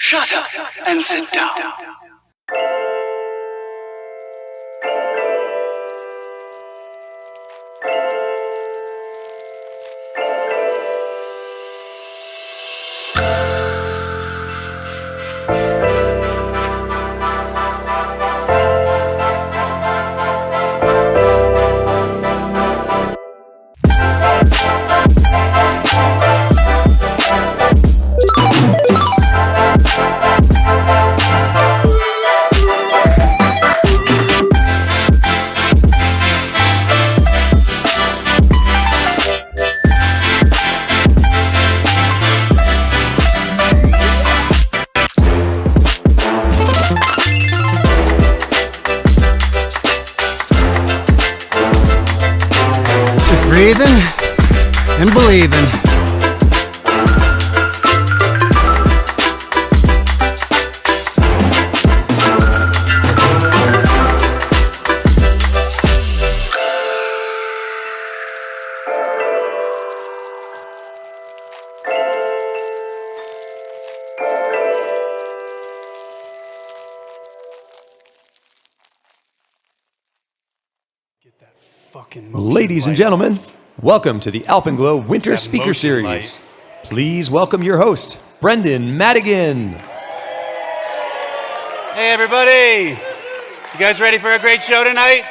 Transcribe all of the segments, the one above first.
Shut up and sit down. Breathing and believing. Ladies and gentlemen, welcome to the Alpenglow Winter Speaker Series. Please welcome your host, Brendan Madigan. Hey everybody, you guys ready for a great show tonight?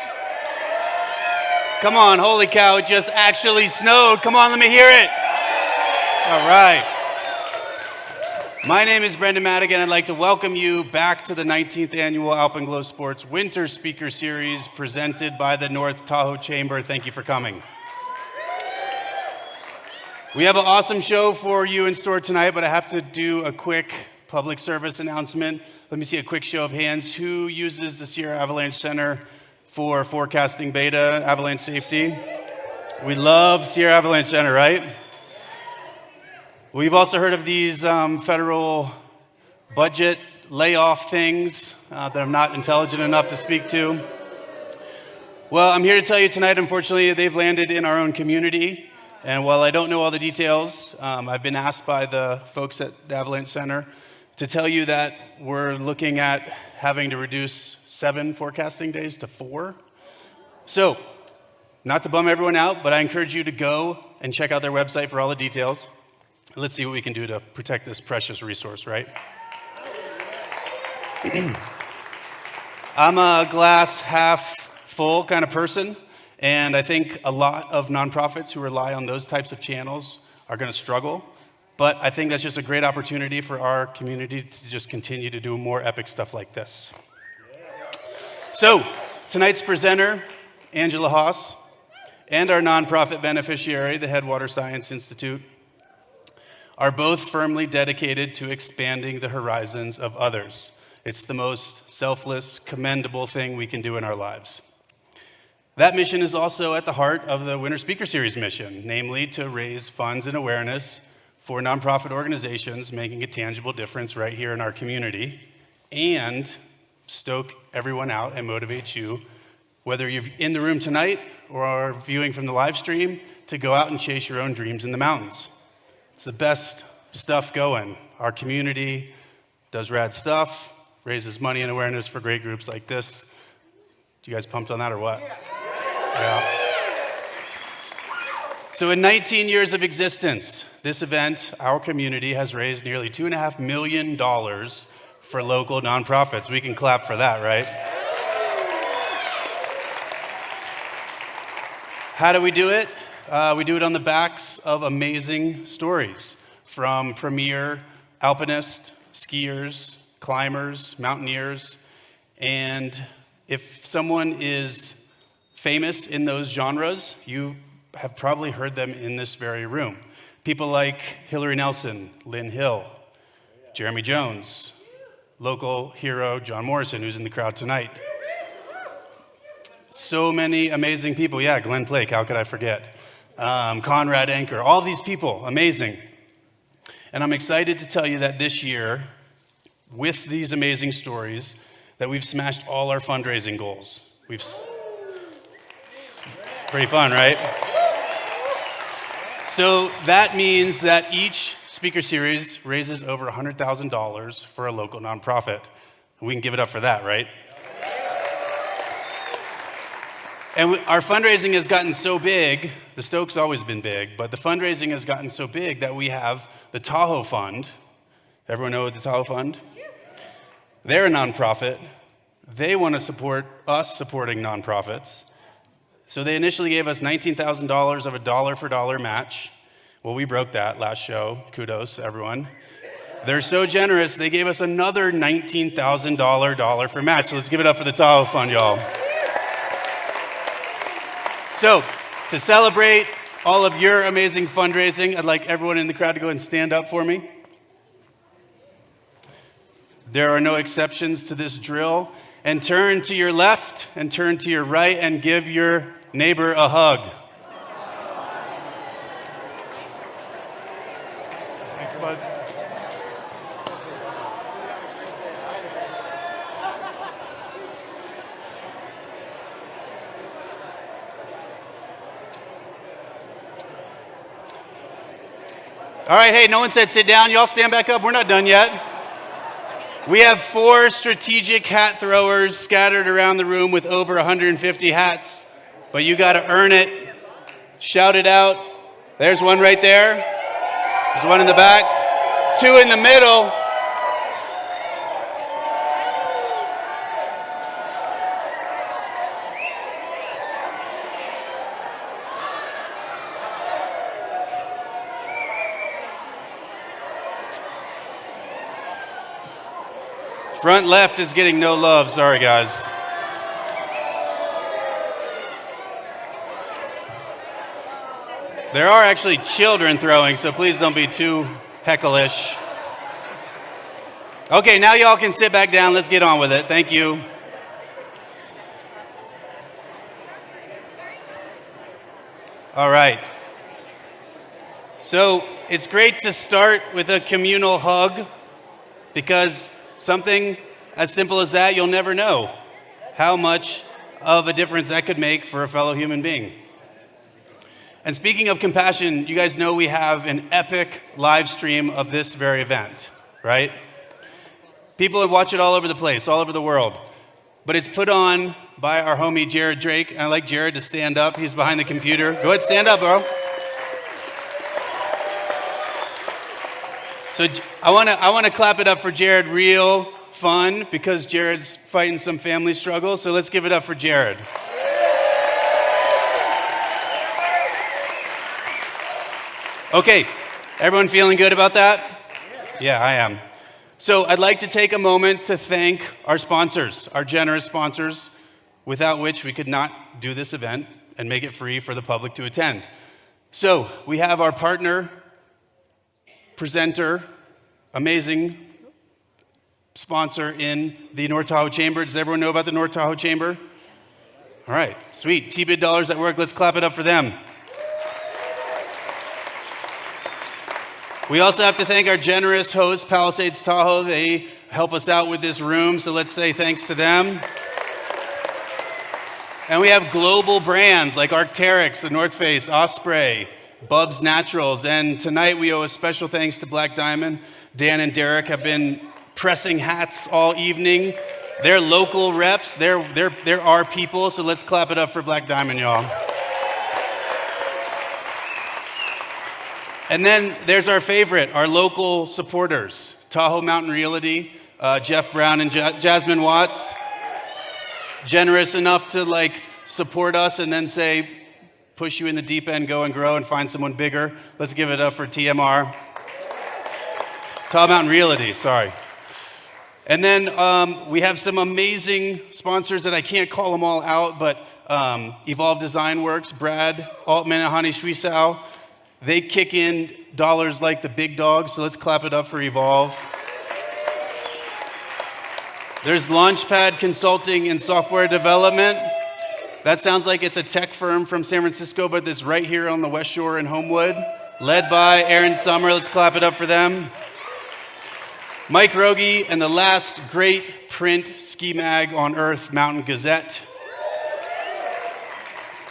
Come on, holy cow, it just actually snowed. Come on, let me hear it. All right. My name is Brendan Madigan. I'd like to welcome you back to the 19th Annual Alpenglow Sports Winter Speaker Series presented by the North Tahoe Chamber. Thank you for coming. We have an awesome show for you in store tonight, but I have to do a quick public service announcement. Let me see a quick show of hands. Who uses the Sierra Avalanche Center for forecasting beta, avalanche safety? We love Sierra Avalanche Center, right? We've also heard of these federal budget layoff things that I'm not intelligent enough to speak to. Well, I'm here to tell you tonight, unfortunately, they've landed in our own community. And while I don't know all the details, I've been asked by the folks at the Avalanche Center to tell you that we're looking at having to reduce 7 forecasting days to 4. So, not to bum everyone out, but I encourage you to go and check out their website for all the details. Let's see what we can do to protect this precious resource, right? I'm a glass half full kind of person, and I think a lot of nonprofits who rely on those types of channels are going to struggle. But I think that's just a great opportunity for our community to just continue to do more epic stuff like this. So, tonight's presenter, Angela Hawse, and our nonprofit beneficiary, the Headwaters Science Institute, are both firmly dedicated to expanding the horizons of others. It's the most selfless, commendable thing we can do in our lives. That mission is also at the heart of the Winter Speaker Series mission, namely to raise funds and awareness for nonprofit organizations making a tangible difference right here in our community, and stoke everyone out and motivate you, whether you're in the room tonight or are viewing from the live stream, to go out and chase your own dreams in the mountains. It's the best stuff going. Our community does rad stuff, raises money and awareness for great groups like this. You guys pumped on that or what? Yeah. So in 19 years of existence, this event, our community has raised nearly $2.5 million for local nonprofits. We can clap for that, right? How do we do it? We do it on the backs of amazing stories from premier alpinists, skiers, climbers, mountaineers, and if someone is famous in those genres, you have probably heard them in this very room. People like Hillary Nelson, Lynn Hill, Jeremy Jones, local hero John Morrison, who's in the crowd tonight. So many amazing people. Yeah, Glenn Blake, how could I forget? Conrad Anker, all these people, amazing. And I'm excited to tell you that this year, with these amazing stories, that we've smashed all our fundraising goals. Pretty fun, right? So that means that each speaker series raises over $100,000 for a local nonprofit. We can give it up for that, right? And our fundraising has gotten so big, the Stoke's always been big, but the fundraising has gotten so big that we have the Tahoe Fund. Everyone know the Tahoe Fund? They're a nonprofit. They want to support us supporting nonprofits. So they initially gave us $19,000 of a dollar-for-dollar match. Well, we broke that last show. Kudos, everyone. They're so generous, they gave us another $19,000 dollar for match. So let's give it up for the Tahoe Fund, y'all. So, to celebrate all of your amazing fundraising, I'd like everyone in the crowd to go and stand up for me. There are no exceptions to this drill. And turn to your left and turn to your right and give your neighbor a hug. Thanks, bud. All right, hey, no one said sit down. Y'all stand back up. We're not done yet. We have 4 strategic hat throwers scattered around the room with over 150 hats, but you got to earn it. Shout it out. There's one right there. There's one in the back. 2 in the middle. Front left is getting no love. Sorry, guys. There are actually children throwing, so please don't be too hecklish. Okay, now y'all can sit back down. Let's get on with it. Thank you. All right. So it's great to start with a communal hug because something as simple as that, you'll never know how much of a difference that could make for a fellow human being. And speaking of compassion, you guys know we have an epic live stream of this very event, right? People watch it all over the place, all over the world. But it's put on by our homie Jared Drake. And I'd like Jared to stand up. He's behind the computer. Go ahead, stand up, bro. So I want to clap it up for Jared real fun because Jared's fighting some family struggles. So let's give it up for Jared. Okay, everyone feeling good about that? Yeah, I am. So I'd like to take a moment to thank our sponsors, our generous sponsors, without which we could not do this event and make it free for the public to attend. So we have our partner, presenter, amazing sponsor in the North Tahoe Chamber. Does everyone know about the North Tahoe Chamber? All right, sweet. TBID dollars at work. Let's clap it up for them. We also have to thank our generous host, Palisades Tahoe. They help us out with this room, so let's say thanks to them. And we have global brands like Arc'teryx, the North Face, Osprey, Bubs Naturals, and tonight we owe a special thanks to Black Diamond. Dan and Derek have been pressing hats all evening. They're local reps. They're our people, so let's clap it up for Black Diamond, y'all. And then there's our favorite, our local supporters, Tahoe Mountain Realty, Jeff Brown and Jasmine Watts, generous enough to support us and then say, push you in the deep end, go and grow and find someone bigger. Let's give it up for TMR. Tahoe Mountain Realty, sorry. And then we have some amazing sponsors that I can't call them all out, but Evolve Design Works, Brad Altman and Hani Shwisau. They kick in dollars like the big dogs, so let's clap it up for Evolve. There's Launchpad Consulting and Software Development. That sounds like it's a tech firm from San Francisco, but it's right here on the West Shore in Homewood, led by Aaron Summer. Let's clap it up for them. Mike Rogie and the last great print ski mag on earth, Mountain Gazette.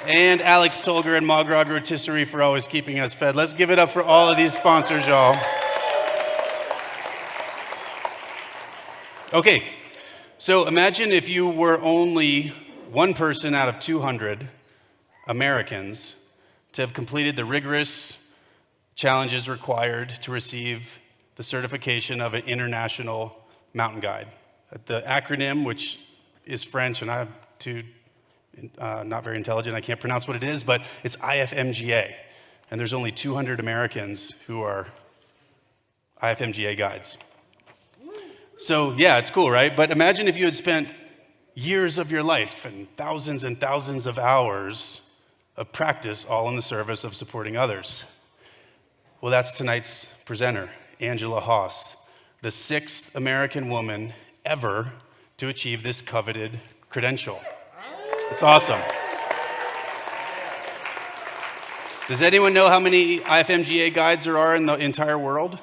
And Alex Tolger and Mogrog Rotisserie for always keeping us fed. Let's give it up for all of these sponsors, y'all. Okay, so imagine if you were only one person out of 200 Americans to have completed the rigorous challenges required to receive the certification of an international mountain guide. The acronym, which is French, and I'm not very intelligent, I can't pronounce what it is, but it's IFMGA. And there's only 200 Americans who are IFMGA guides. So yeah, it's cool, right? But imagine if you had spent years of your life and thousands of hours of practice all in the service of supporting others. Well, that's tonight's presenter, Angela Hawse, the 6th American woman ever to achieve this coveted credential. It's awesome. Does anyone know how many IFMGA guides there are in the entire world?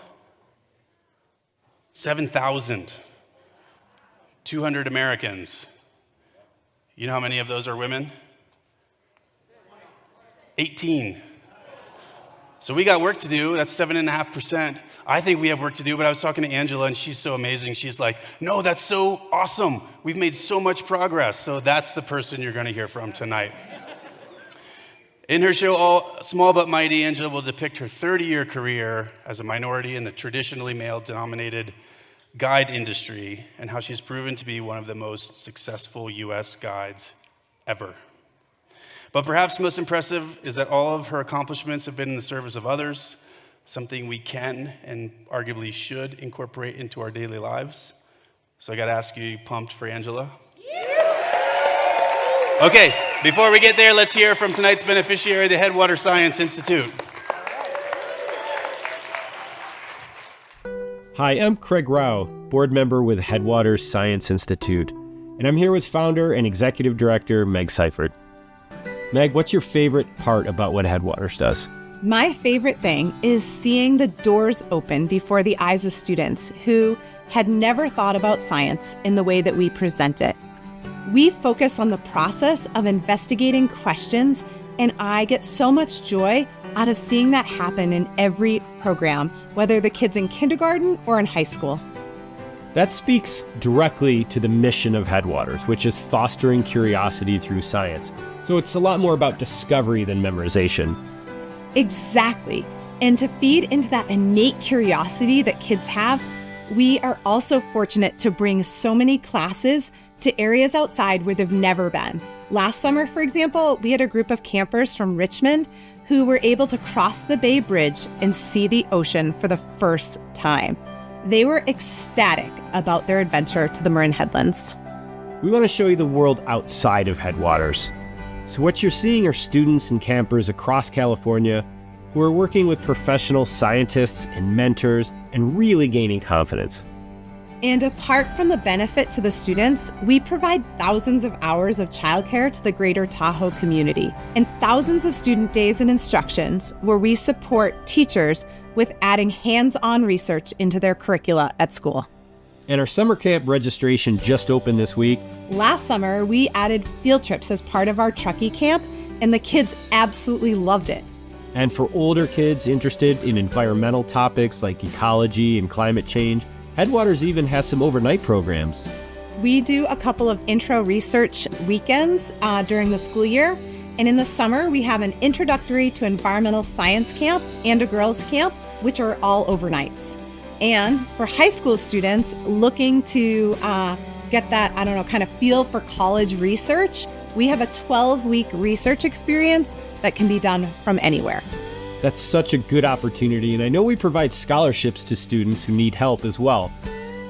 7,000. 200 Americans. You know how many of those are women? 18. So we got work to do. That's 7.5%. I think we have work to do, but I was talking to Angela, and she's so amazing. She's like, no, that's so awesome. We've made so much progress. So that's the person you're going to hear from tonight. In her show, All Small But Mighty, Angela will depict her 30-year career as a minority in the traditionally male-dominated guide industry and how she's proven to be one of the most successful U.S. guides ever. But perhaps most impressive is that all of her accomplishments have been in the service of others, something we can and arguably should incorporate into our daily lives. So I got to ask you pumped for Angela? Okay, before we get there, let's hear from tonight's beneficiary, the Headwaters Science Institute. Hi, I'm Craig Rao, board member with Headwaters Science Institute, and I'm here with founder and executive director Meg Seifert. Meg, what's your favorite part about what Headwaters does? My favorite thing is seeing the doors open before the eyes of students who had never thought about science in the way that we present it. We focus on the process of investigating questions, and I get so much joy out of seeing that happen in every program, whether the kid's in kindergarten or in high school. That speaks directly to the mission of Headwaters, which is fostering curiosity through science. So it's a lot more about discovery than memorization. Exactly. And to feed into that innate curiosity that kids have, we are also fortunate to bring so many classes to areas outside where they've never been. Last summer, for example, we had a group of campers from Richmond who were able to cross the Bay Bridge and see the ocean for the first time. They were ecstatic about their adventure to the Marin Headlands. We want to show you the world outside of Headwaters. So what you're seeing are students and campers across California who are working with professional scientists and mentors and really gaining confidence. And apart from the benefit to the students, we provide thousands of hours of childcare to the greater Tahoe community and thousands of student days and instructions where we support teachers with adding hands-on research into their curricula at school. And our summer camp registration just opened this week. Last summer, we added field trips as part of our Truckee camp, and the kids absolutely loved it. And for older kids interested in environmental topics like ecology and climate change, Headwaters even has some overnight programs. We do a couple of intro research weekends during the school year. And in the summer, we have an introductory to environmental science camp and a girls camp, which are all overnights. And for high school students looking to get that, kind of feel for college research, we have a 12-week research experience that can be done from anywhere. That's such a good opportunity, and I know we provide scholarships to students who need help as well.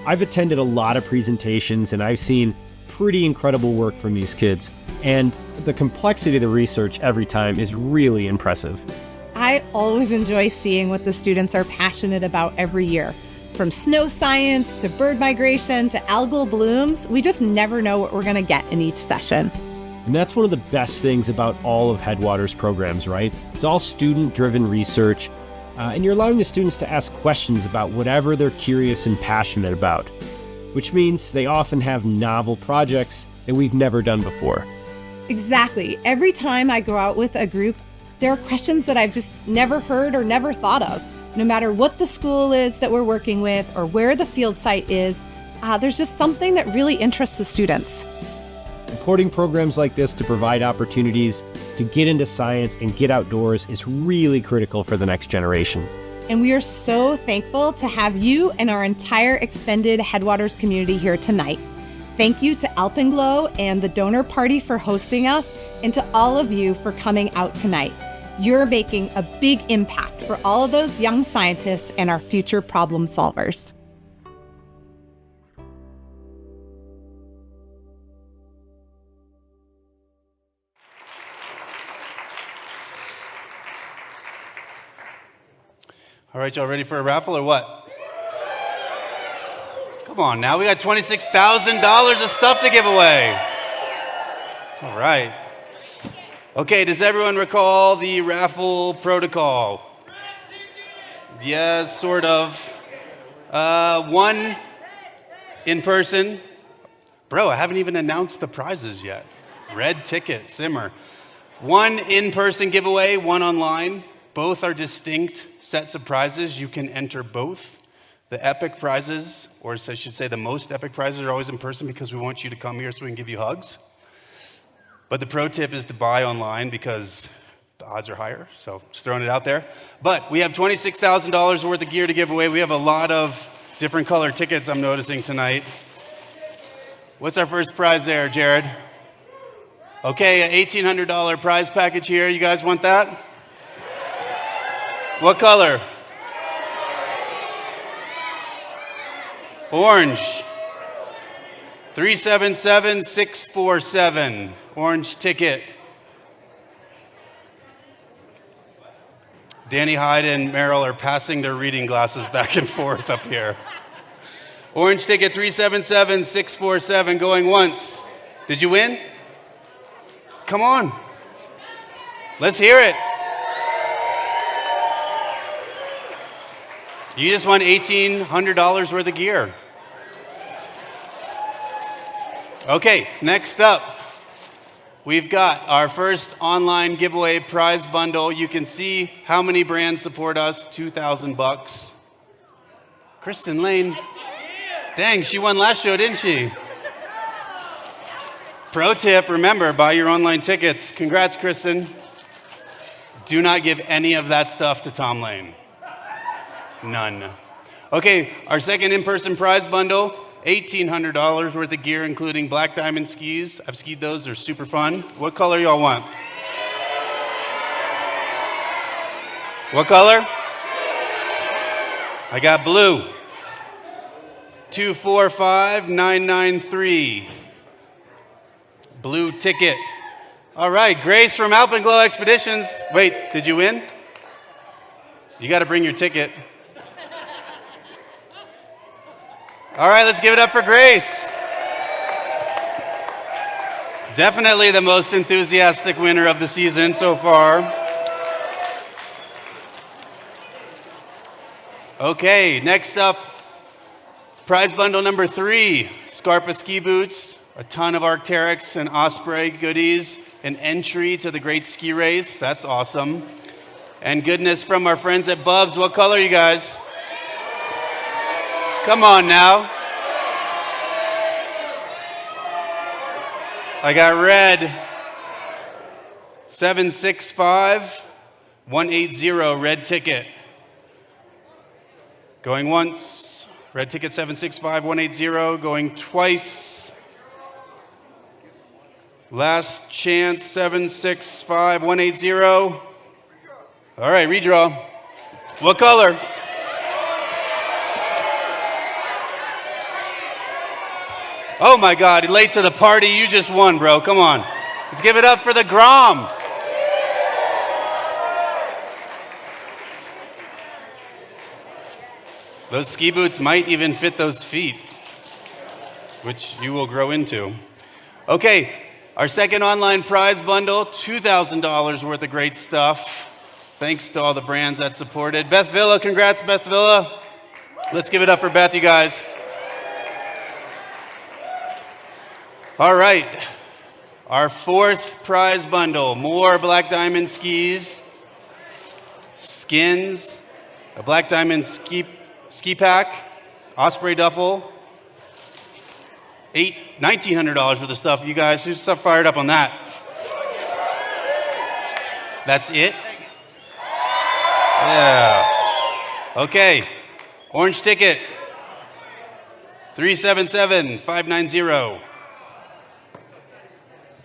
I've attended a lot of presentations, and I've seen pretty incredible work from these kids, and the complexity of the research every time is really impressive. I always enjoy seeing what the students are passionate about every year. From snow science to bird migration to algal blooms, we just never know what we're going to get in each session. And that's one of the best things about all of Headwaters programs, right? It's all student-driven research, and you're allowing the students to ask questions about whatever they're curious and passionate about, which means they often have novel projects that we've never done before. Exactly. Every time I go out with a group, there are questions that I've just never heard or never thought of. No matter what the school is that we're working with or where the field site is, there's just something that really interests the students. Supporting programs like this to provide opportunities to get into science and get outdoors is really critical for the next generation. And we are so thankful to have you and our entire extended Headwaters community here tonight. Thank you to Alpenglow and the donor party for hosting us, and to all of you for coming out tonight. You're making a big impact for all of those young scientists and our future problem solvers. All right, y'all ready for a raffle or what? Come on now, we got $26,000 of stuff to give away. All right. Okay, does everyone recall the raffle protocol? Yes, sort of. One in person. Bro, I haven't even announced the prizes yet. Red ticket, simmer. One in-person giveaway, one online. Both are distinct sets of prizes. You can enter both. The epic prizes, or I should say the most epic prizes, are always in person because we want you to come here so we can give you hugs. But the pro tip is to buy online because the odds are higher, so just throwing it out there. But we have $26,000 worth of gear to give away. We have a lot of different color tickets I'm noticing tonight. What's our first prize there, Jared? Okay, an $1,800 prize package here. You guys want that? What color? Orange. 377647. Orange ticket. Danny Hyde and Merrill are passing their reading glasses back and forth up here. Orange ticket 377647 going once. Did you win? Come on. Let's hear it. You just won $1,800 worth of gear. Okay, next up, we've got our first online giveaway prize bundle. You can see how many brands support us, $2,000. Kristen Lane, dang, she won last show, didn't she? Pro tip, remember, buy your online tickets. Congrats, Kristen. Do not give any of that stuff to Tom Lane. None. Okay, our second in-person prize bundle, $1,800 worth of gear, including black diamond skis. I've skied those, they're super fun. What color y'all want? What color? I got blue. 245993. Blue ticket. All right, Grace from Alpenglow Expeditions. Wait, did you win? You got to bring your ticket. All right, let's give it up for Grace. Definitely the most enthusiastic winner of the season so far. Okay, next up, prize bundle number 3, Scarpa ski boots, a ton of Arc'teryx and Osprey goodies, an entry to the Great Ski Race. That's awesome. And goodness from our friends at Bubs. What color are you guys? Come on now. I got red. 765180, red ticket. Going once. Red ticket 765180, going twice. Last chance 765180. All right, redraw. What color? Oh my God, late to the party. You just won, bro. Come on. Let's give it up for the Grom. Those ski boots might even fit those feet, which you will grow into. Okay, our second online prize bundle, $2,000 worth of great stuff. Thanks to all the brands that supported. Beth Villa, congrats, Beth Villa. Let's give it up for Beth, you guys. All right, Our fourth prize bundle, more Black Diamond skis, skins, a Black Diamond ski pack, Osprey duffel, $1,900 worth of stuff. You guys, who's so fired up on that? That's it? Yeah. Okay, orange ticket, 377-590.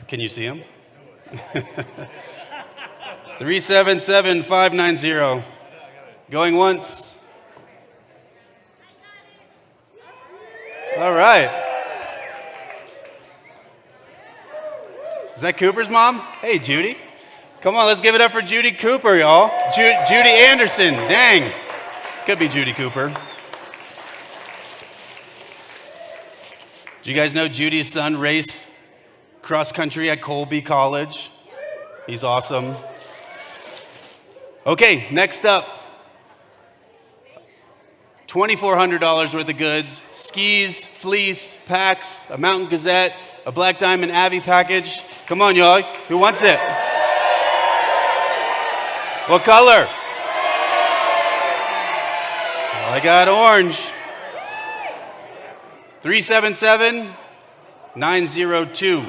Can you see him? 377-590. Going once. All right. Is that Cooper's mom? Hey, Judy. Come on, let's give it up for Judy Cooper, y'all. Judy Anderson. Dang. Could be Judy Cooper. Do you guys know Judy's son raced cross country at Colby College? He's awesome. Okay, next up. $2,400 worth of goods. Skis, fleece, packs, a Mountain Gazette, a Black Diamond Abbey package. Come on, y'all. Who wants it? What color? I got orange. 377-902.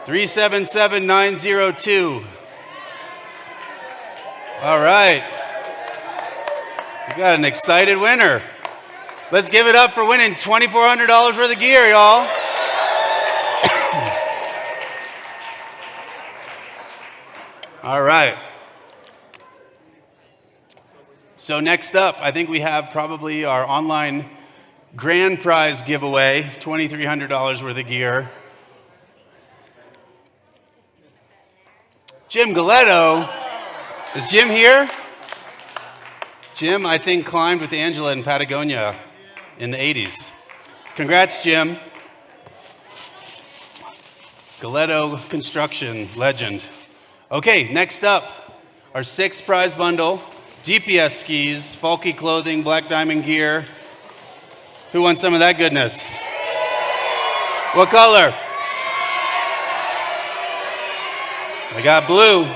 377-902. All right. We got an excited winner. Let's give it up for winning $2,400 worth of gear, y'all. All right. So next up, I think we have probably our online grand prize giveaway, $2,300 worth of gear. Jim Galetto. Is Jim here? Jim, I think, climbed with Angela in Patagonia in the 80s. Congrats, Jim. Galetto construction legend. Okay, next up, our sixth prize bundle, DPS skis, Falky clothing, Black Diamond gear. Who wants some of that goodness? What color? I got blue.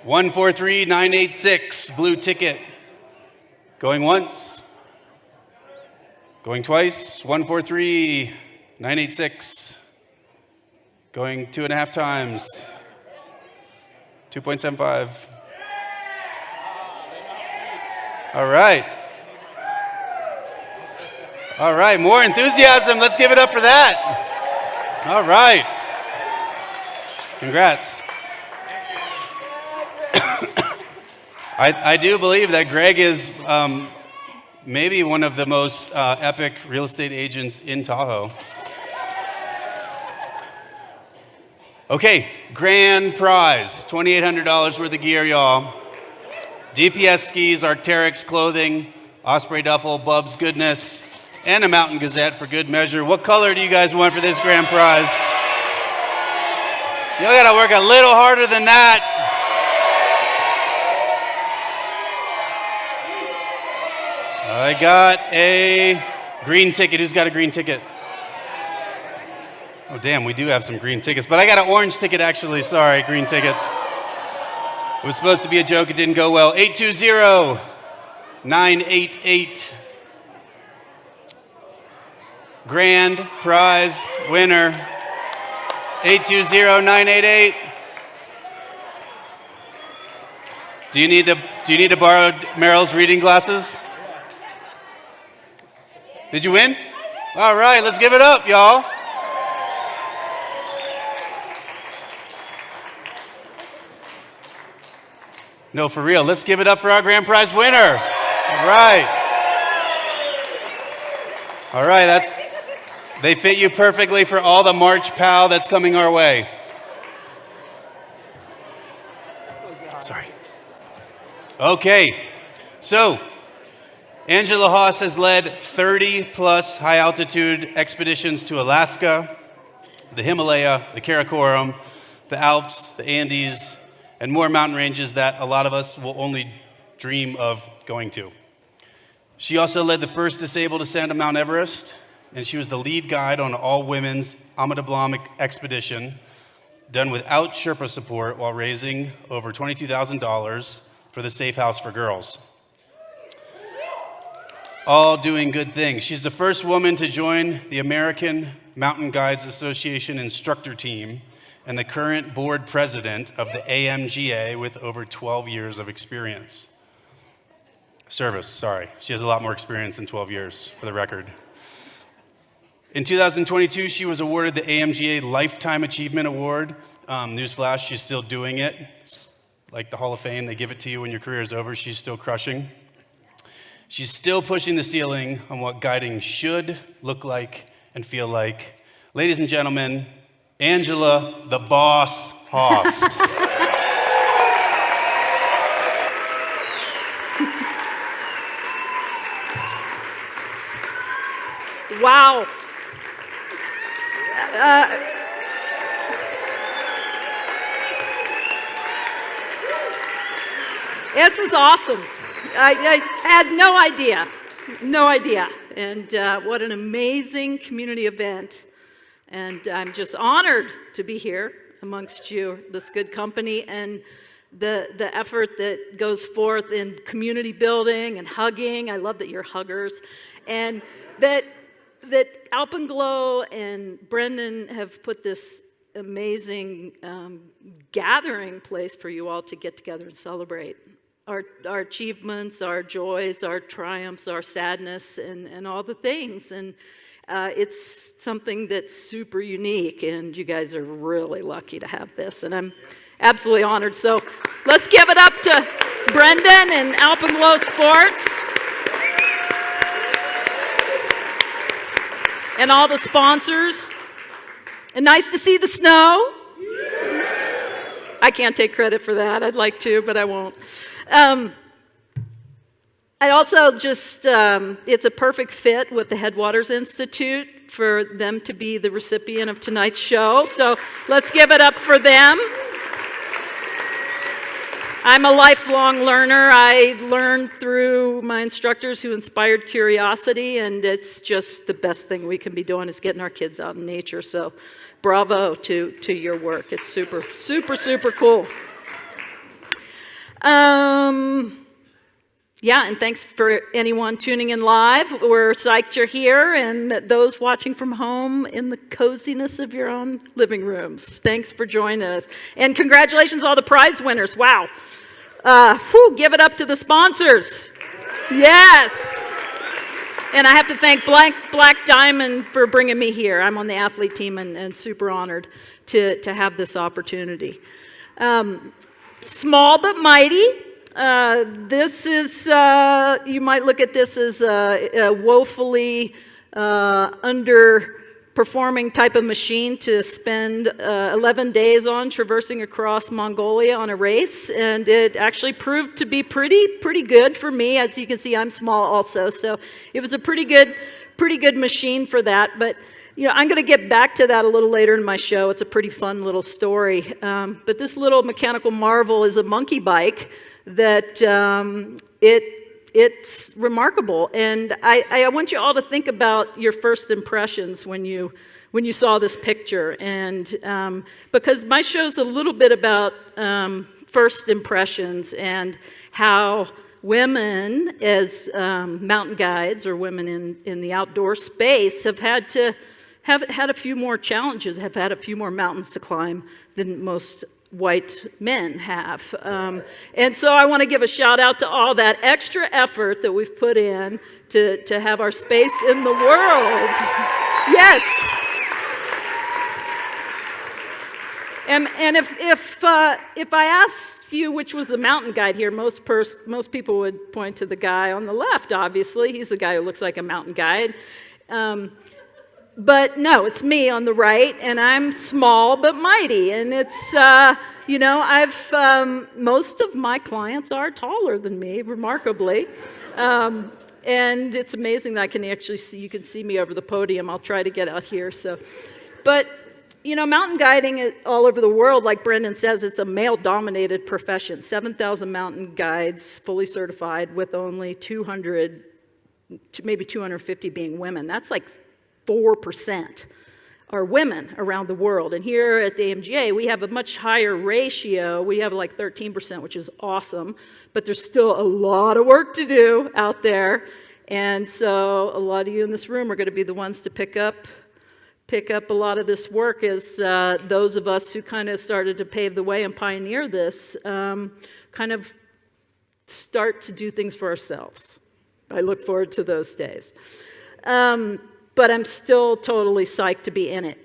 143-986, blue ticket. Going once. Going twice. 143-986. Going 2.5 times. 2.75. All right. All right, more enthusiasm. Let's give it up for that. All right. Congrats. I do believe that Greg is maybe one of the most epic real estate agents in Tahoe. Okay, grand prize, $2,800 worth of gear, y'all. DPS skis, Arc'teryx clothing, Osprey duffel, Bub's goodness, and a Mountain Gazette for good measure. What color do you guys want for this grand prize? Y'all gotta work a little harder than that. I got a green ticket. Who's got a green ticket? Oh, damn, we do have some green tickets. But I got an orange ticket, actually. Sorry, green tickets. It was supposed to be a joke. It didn't go well. 820-988. Grand prize winner. 820-988. Do you need to borrow Meryl's reading glasses? Did you win? All right, let's give it up, y'all. No, for real. Let's give it up for our grand prize winner. All right. All right, they fit you perfectly for all the March POW that's coming our way. Sorry. Okay, so Angela Hawse has led 30-plus high-altitude expeditions to Alaska, the Himalaya, the Karakoram, the Alps, the Andes, and more mountain ranges that a lot of us will only dream of going to. She also led the first disabled ascent of Mount Everest, and she was the lead guide on an all-women's AMGA Lifetime expedition done without Sherpa support while raising over $22,000 for the Safe House for Girls. All doing good things. She's the first woman to join the American Mountain Guides Association instructor team and the current board president of the AMGA with over 12 years of experience. Service, sorry. She has a lot more experience than 12 years, for the record. In 2022, she was awarded the AMGA Lifetime Achievement Award. Newsflash, she's still doing it. It's like the Hall of Fame, they give it to you when your career is over. She's still crushing. She's still pushing the ceiling on what guiding should look like and feel like. Ladies and gentlemen, Angela, the boss, Hawse. Wow. This is awesome. I had no idea. And what an amazing community event. And I'm just honored to be here amongst you, this good company, and the effort that goes forth in community building and hugging. I love that you're huggers. And that Alpenglow and Brendan have put this amazing gathering place for you all to get together and celebrate our achievements, our joys, our triumphs, our sadness, and all the things. And it's something that's super unique, and you guys are really lucky to have this, and I'm absolutely honored. So let's give it up to Brendan and Alpenglow Sports and all the sponsors. And nice to see the snow. I can't take credit for that. I'd like to, but I won't. I also just, it's a perfect fit with the Headwaters Institute for them to be the recipient of tonight's show. So let's give it up for them. I'm a lifelong learner. I learned through my instructors who inspired curiosity, and it's just the best thing we can be doing is getting our kids out in nature. So bravo to your work. It's super, super, super cool. Yeah, and thanks for anyone tuning in live. We're psyched you're here, and those watching from home in the coziness of your own living rooms. Thanks for joining us. And congratulations all the prize winners. Wow. Give it up to the sponsors. Yes. And I have to thank Black Diamond for bringing me here. I'm on the athlete team and super honored to have this opportunity. Small but mighty. This is, you might look at this as a woefully underperforming type of machine to spend 11 days on traversing across Mongolia on a race, and it actually proved to be pretty good for me. As you can see, I'm small also, so it was a pretty good machine for that. But you know, I'm going to get back to that a little later in my show. It's a pretty fun little story. But this little mechanical marvel is a monkey bike that it's remarkable. And I want you all to think about your first impressions when you saw this picture. And because my show's a little bit about first impressions and how women as mountain guides or women in the outdoor space have had a few more challenges, have had a few more mountains to climb than most white men have. And so I want to give a shout out to all that extra effort that we've put in to have our space in the world. Yes. And if I asked you which was the mountain guide here, most people would point to the guy on the left, obviously. He's the guy who looks like a mountain guide. But no, it's me on the right, and I'm small but mighty. And it's, most of my clients are taller than me, remarkably. And it's amazing that I can actually see, you can see me over the podium. I'll try to get out here. But, mountain guiding all over the world, like Brendan says, it's a male-dominated profession. 7,000 mountain guides, fully certified, with only 200, maybe 250 being women. That's like 4% are women around the world. And here at the AMGA, we have a much higher ratio. We have like 13%, which is awesome, but there's still a lot of work to do out there. And so a lot of you in this room are going to be the ones to pick up a lot of this work as those of us who kind of started to pave the way and pioneer this kind of start to do things for ourselves. I look forward to those days. But I'm still totally psyched to be in it.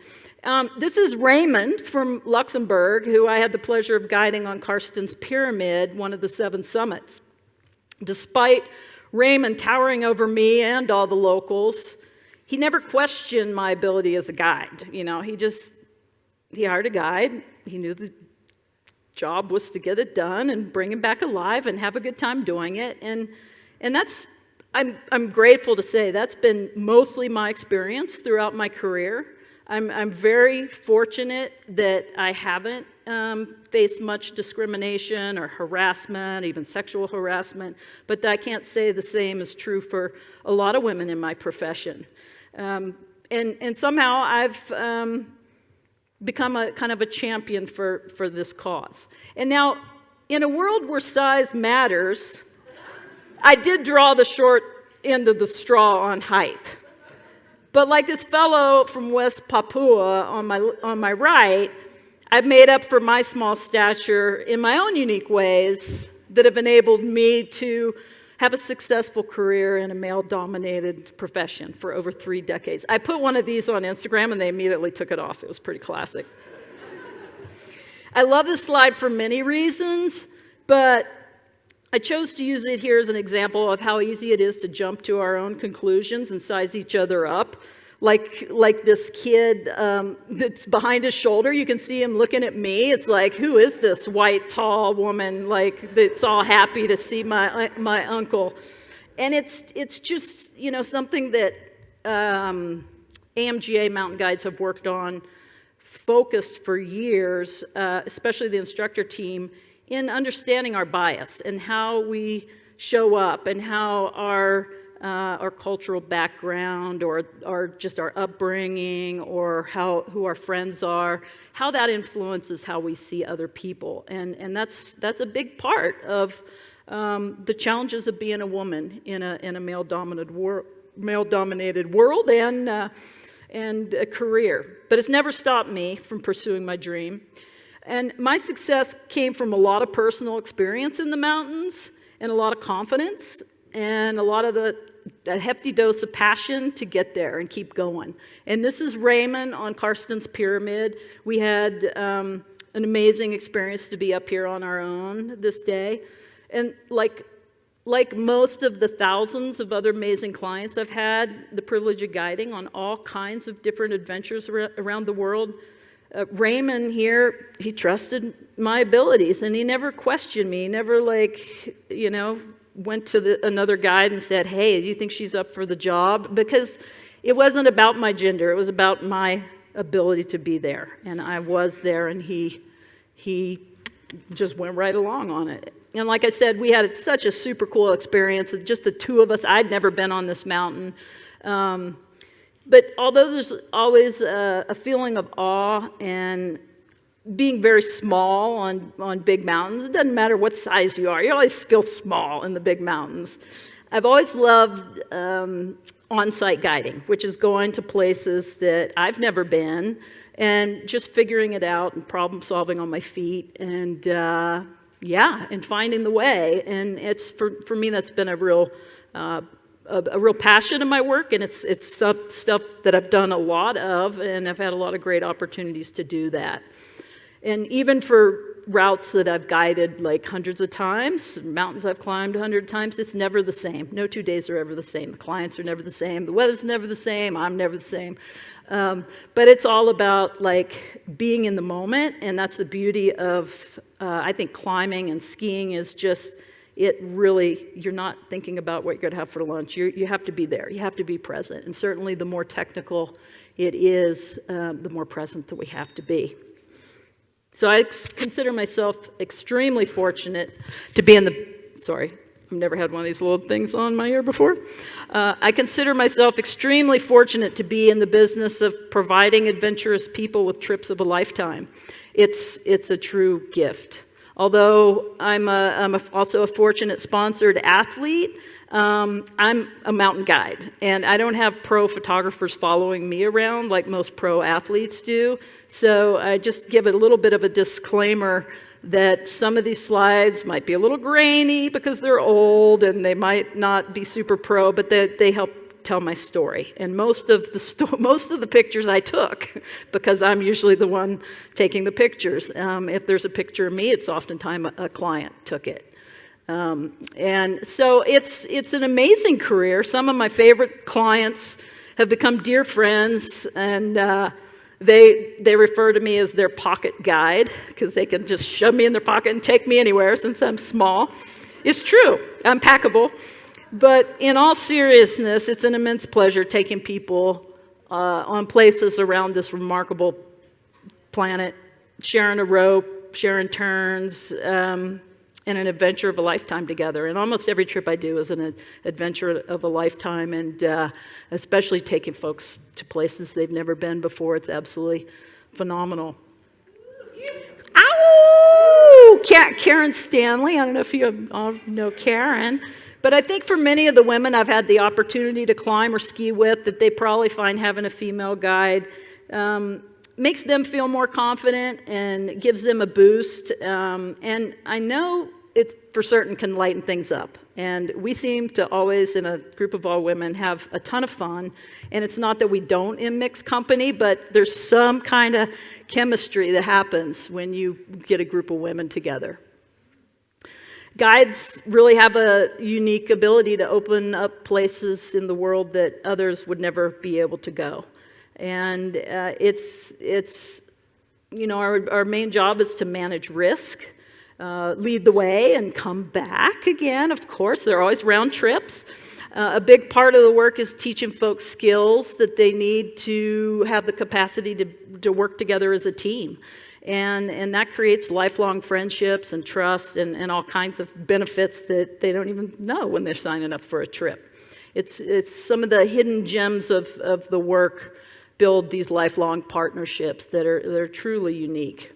This is Raymond from Luxembourg, who I had the pleasure of guiding on Karsten's Pyramid, one of the 7 summits. Despite Raymond towering over me and all the locals, he never questioned my ability as a guide. You know, he hired a guide. He knew the job was to get it done and bring him back alive and have a good time doing it. And that's, I'm grateful to say that's been mostly my experience throughout my career. I'm very fortunate that I haven't faced much discrimination or harassment, even sexual harassment, but I can't say the same is true for a lot of women in my profession. And somehow I've become a kind of a champion for this cause. And now, in a world where size matters, I did draw the short end of the straw on height. But like this fellow from West Papua on my right, I've made up for my small stature in my own unique ways that have enabled me to have a successful career in a male-dominated profession for over 3 decades. I put one of these on Instagram and they immediately took it off. It was pretty classic. I love this slide for many reasons, but I chose to use it here as an example of how easy it is to jump to our own conclusions and size each other up. Like this kid that's behind his shoulder, you can see him looking at me. It's like, who is this white, tall woman, like, that's all happy to see my uncle? And it's just, you know, something that AMGA mountain guides have worked on, focused for years, especially the instructor team, in understanding our bias and how we show up and how our cultural background or just our upbringing or who our friends are, how that influences how we see other people. And that's a big part of the challenges of being a woman in a male-dominated world and a career. But it's never stopped me from pursuing my dream. And my success came from a lot of personal experience in the mountains and a lot of confidence and a hefty dose of passion to get there and keep going. And this is Raymond on Karsten's Pyramid. We had an amazing experience to be up here on our own this day. And like most of the thousands of other amazing clients I've had the privilege of guiding on all kinds of different adventures around the world, Raymond here, he trusted my abilities and he never questioned me. He never went to another guide and said, hey, do you think she's up for the job? Because it wasn't about my gender. It was about my ability to be there. And I was there and he just went right along on it. And like I said, we had such a super cool experience. Just the 2 of us. I'd never been on this mountain. But although there's always a feeling of awe and being very small on big mountains, it doesn't matter what size you are, you always feel small in the big mountains. I've always loved on-site guiding, which is going to places that I've never been and just figuring it out and problem solving on my feet and and finding the way. And it's for me, that's been a real passion in my work, and it's stuff that I've done a lot of, and I've had a lot of great opportunities to do that. And even for routes that I've guided like hundreds of times, mountains I've climbed 100 times, it's never the same. No 2 days are ever the same. The clients are never the same. The weather's never the same. I'm never the same. But it's all about like being in the moment, and that's the beauty of, I think, climbing and skiing is just, it really, you're not thinking about what you're going to have for lunch. You have to be there. You have to be present. And certainly the more technical it is, the more present that we have to be. So I consider myself extremely fortunate to be in the, sorry, never had one of these little things on my ear before. I consider myself extremely fortunate to be in the business of providing adventurous people with trips of a lifetime. It's a true gift. Although I'm also a fortunate sponsored athlete, I'm a mountain guide, and I don't have pro photographers following me around like most pro athletes do. So I just give it a little bit of a disclaimer that some of these slides might be a little grainy because they're old and they might not be super pro, but they help tell my story. And most of the pictures I took, because I'm usually the one taking the pictures. If there's a picture of me, it's oftentimes a client took it. And so it's an amazing career. Some of my favorite clients have become dear friends, and they refer to me as their pocket guide because they can just shove me in their pocket and take me anywhere since I'm small. It's true, I'm packable. But in all seriousness, it's an immense pleasure taking people on places around this remarkable planet, sharing a rope, sharing turns, and an adventure of a lifetime together. And almost every trip I do is an adventure of a lifetime, and especially taking folks to places they've never been before. It's absolutely phenomenal. Ow! Karen Stanley, I don't know if you all know Karen, but I think for many of the women I've had the opportunity to climb or ski with, that they probably find having a female guide makes them feel more confident and gives them a boost. And I know it for certain can lighten things up. And we seem to always, in a group of all women, have a ton of fun. And it's not that we don't in mixed company, but there's some kind of chemistry that happens when you get a group of women together. Guides really have a unique ability to open up places in the world that others would never be able to go. And it's you know, our main job is to manage risk, lead the way, and come back again. Of course, there are always round trips. A big part of the work is teaching folks skills that they need to have the capacity to work together as a team. And that creates lifelong friendships and trust and all kinds of benefits that they don't even know when they're signing up for a trip. It's some of the hidden gems of the work build these lifelong partnerships that are truly unique.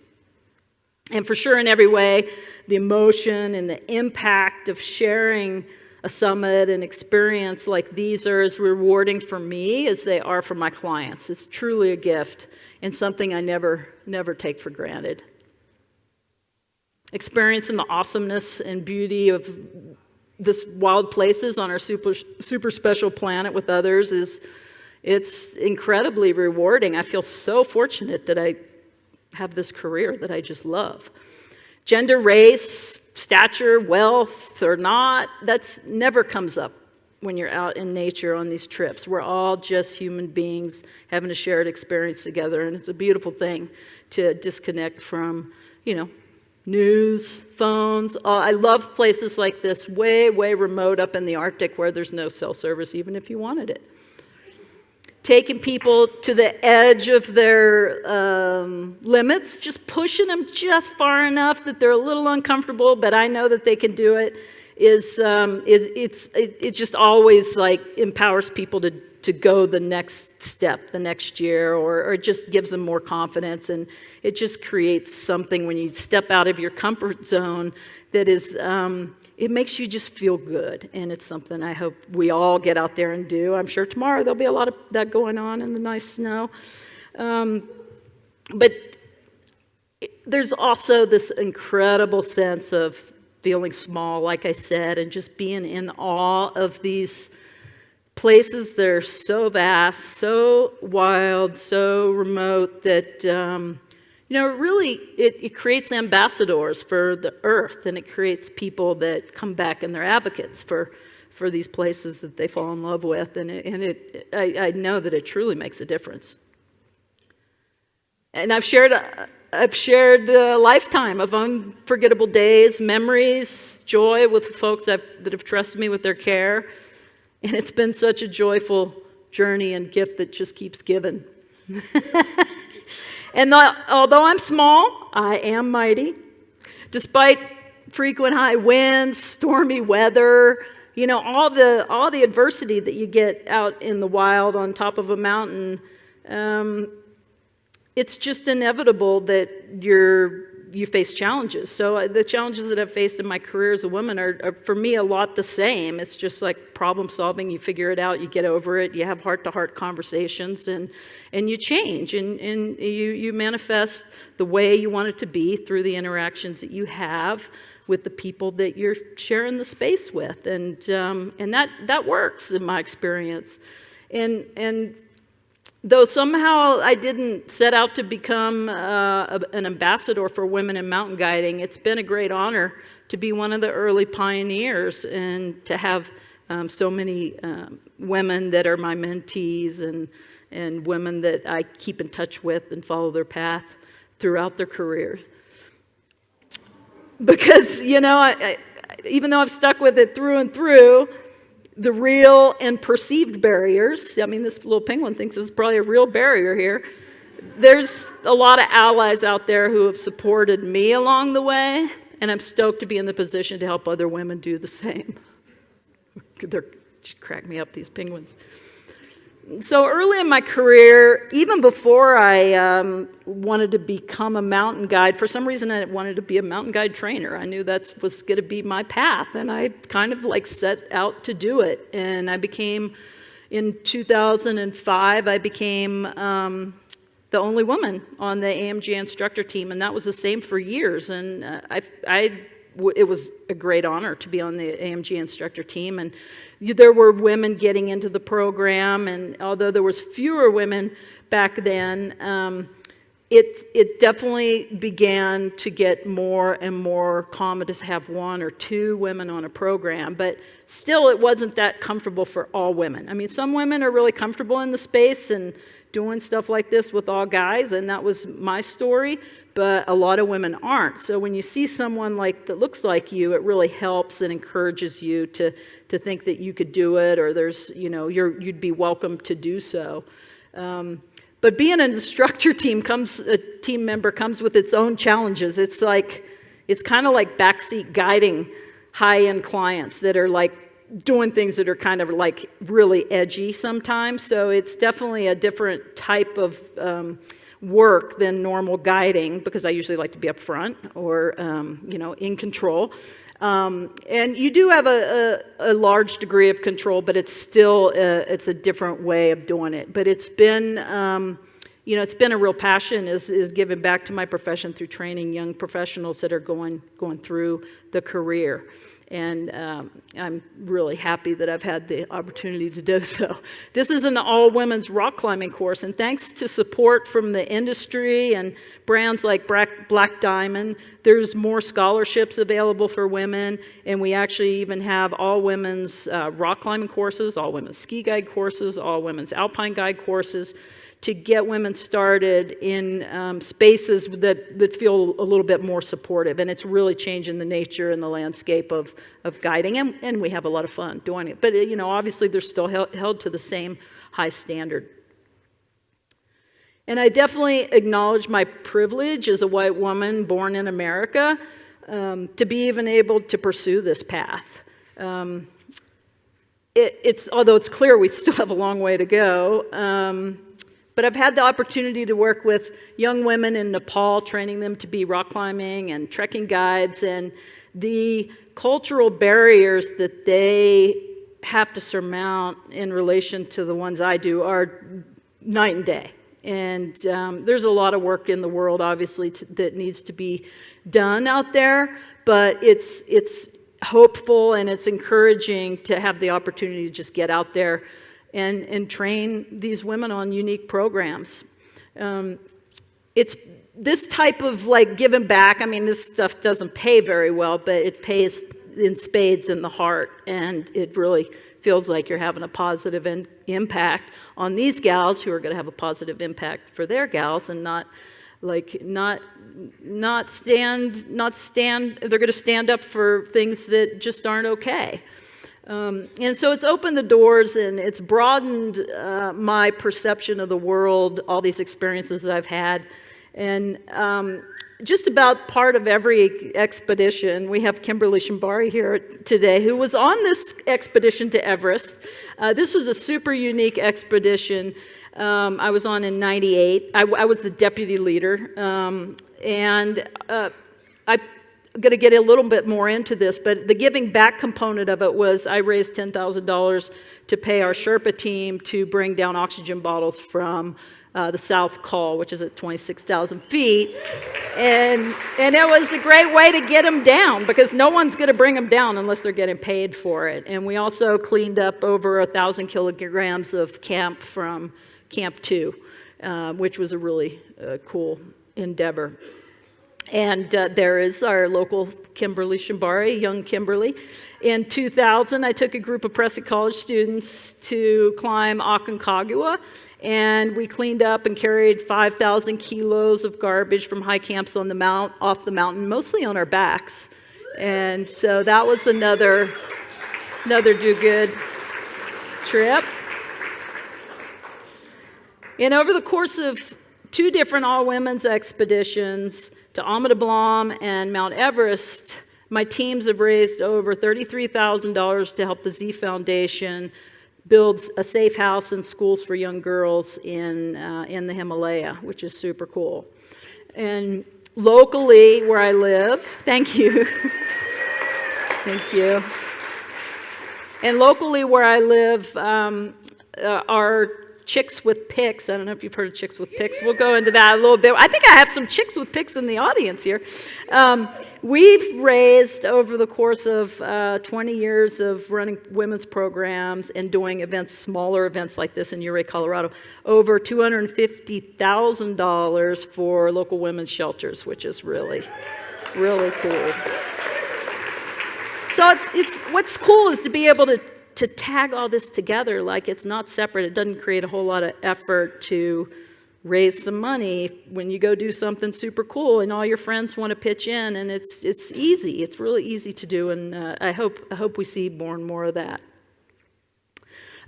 And for sure, in every way, the emotion and the impact of sharing a summit and experience like these are as rewarding for me as they are for my clients. It's truly a gift and something I never take for granted. Experiencing the awesomeness and beauty of this wild places on our super special planet with others it's incredibly rewarding. I feel so fortunate that I have this career that I just love. Gender, race, stature, wealth or not, that's never comes up when you're out in nature on these trips. We're all just human beings having a shared experience together, and it's a beautiful thing to disconnect from, news, phones. I love places like this, way, way remote up in the Arctic where there's no cell service, even if you wanted it. Taking people to the edge of their limits, just pushing them just far enough that they're a little uncomfortable, but I know that they can do it, it just always like empowers people to go the next step, the next year, or it just gives them more confidence, and it just creates something when you step out of your comfort zone that is, it makes you just feel good, and it's something I hope we all get out there and do. I'm sure tomorrow there'll be a lot of that going on in the nice snow. But there's also this incredible sense of feeling small, like I said, and just being in awe of these places that are so vast, so wild, so remote that it creates ambassadors for the earth, and it creates people that come back and they're advocates for these places that they fall in love with, and I know that it truly makes a difference. And I've shared a lifetime of unforgettable days, memories, joy with folks that have trusted me with their care, and it's been such a joyful journey and gift that just keeps giving. And although I'm small, I am mighty. Despite frequent high winds, stormy weather, all the adversity that you get out in the wild on top of a mountain. It's just inevitable that you face challenges. So the challenges that I've faced in my career as a woman are for me a lot the same. It's just like problem solving. You figure it out, you get over it, you have heart-to-heart conversations, and you change, and you manifest the way you want it to be through the interactions that you have with the people that you're sharing the space with, and that works in my experience. And though somehow I didn't set out to become an ambassador for women in mountain guiding, it's been a great honor to be one of the early pioneers and to have so many women that are my mentees and women that I keep in touch with and follow their path throughout their careers. Because, even though I've stuck with it through and through, the real and perceived barriers, this little penguin thinks this is probably a real barrier here. There's a lot of allies out there who have supported me along the way, and I'm stoked to be in the position to help other women do the same. They're just crack me up, these penguins. So early in my career, even before I wanted to become a mountain guide, for some reason I wanted to be a mountain guide trainer. I knew that was going to be my path, and I kind of set out to do it. And in 2005, I became the only woman on the AMGA instructor team, and that was the same for years. And it was a great honor to be on the AMGA instructor team, and there were women getting into the program, and although there was fewer women back then, it definitely began to get more and more common to have 1 or 2 women on a program, but still it wasn't that comfortable for all women. Some women are really comfortable in the space and doing stuff like this with all guys, and that was my story, but a lot of women aren't. So when you see someone that looks like you, it really helps and encourages you to think that you could do it, or you'd be welcome to do so. But being an instructor team member comes with its own challenges. It's kind of like backseat guiding high-end clients that are doing things that are kind of really edgy sometimes. So it's definitely a different type of work than normal guiding, because I usually like to be up front or in control. And you do have a large degree of control, but it's still it's a different way of doing it. But it's been it's been a real passion is giving back to my profession through training young professionals that are going through the career. And I'm really happy that I've had the opportunity to do so. This is an all-women's rock climbing course, and thanks to support from the industry and brands like Black Diamond, there's more scholarships available for women, and we actually even have all-women's rock climbing courses, all-women's ski guide courses, all-women's alpine guide courses, to get women started in spaces that feel a little bit more supportive. And it's really changing the nature and the landscape of guiding, and we have a lot of fun doing it. But obviously they're still held to the same high standard. And I definitely acknowledge my privilege as a white woman born in America to be even able to pursue this path. Although it's clear we still have a long way to go, but I've had the opportunity to work with young women in Nepal, training them to be rock climbing and trekking guides, and the cultural barriers that they have to surmount in relation to the ones I do are night and day. And there's a lot of work in the world, obviously, that needs to be done out there, but it's hopeful and it's encouraging to have the opportunity to just get out there and train these women on unique programs. It's this type of giving back. This stuff doesn't pay very well, but it pays in spades in the heart, and it really feels like you're having a positive impact on these gals who are going to have a positive impact for their gals, and not stand. They're going to stand up for things that just aren't okay. And so it's opened the doors, and it's broadened my perception of the world, all these experiences that I've had. And just about part of every expedition. We have Kimberly Shimbari here today, who was on this expedition to Everest. This was a super unique expedition I was on in '98. I was the deputy leader, and I'm going to get a little bit more into this, but the giving back component of it was I raised $10,000 to pay our Sherpa team to bring down oxygen bottles from the South Col, which is at 26,000 feet. And it was a great way to get them down, because no one's going to bring them down unless they're getting paid for it. And we also cleaned up over 1,000 kilograms of camp from Camp 2, which was a really cool endeavor. And there is our local Kimberly Shimbari, young Kimberly. In 2000, I took a group of Prescott College students to climb Aconcagua, and we cleaned up and carried 5,000 kilos of garbage from high camps on the off the mountain, mostly on our backs. And so that was another do-good trip. And over the course of 2 different all-women's expeditions to Ama Dablam and Mount Everest, my teams have raised over $33,000 to help the Z Foundation build a safe house and schools for young girls in the Himalaya, which is super cool. And locally, where I live, thank you. Thank you. And locally, where I live, our Chicks with Picks. I don't know if you've heard of Chicks with Picks. We'll go into that a little bit. I think I have some Chicks with Picks in the audience here. We've raised, over the course of 20 years of running women's programs and doing events, smaller events like this in Ouray, Colorado, over $250,000 for local women's shelters, which is really, really cool. So it's what's cool is to be able to tag all this together, like it's not separate. It doesn't create a whole lot of effort to raise some money when you go do something super cool and all your friends want to pitch in, and it's easy. It's really easy to do, and I hope we see more and more of that.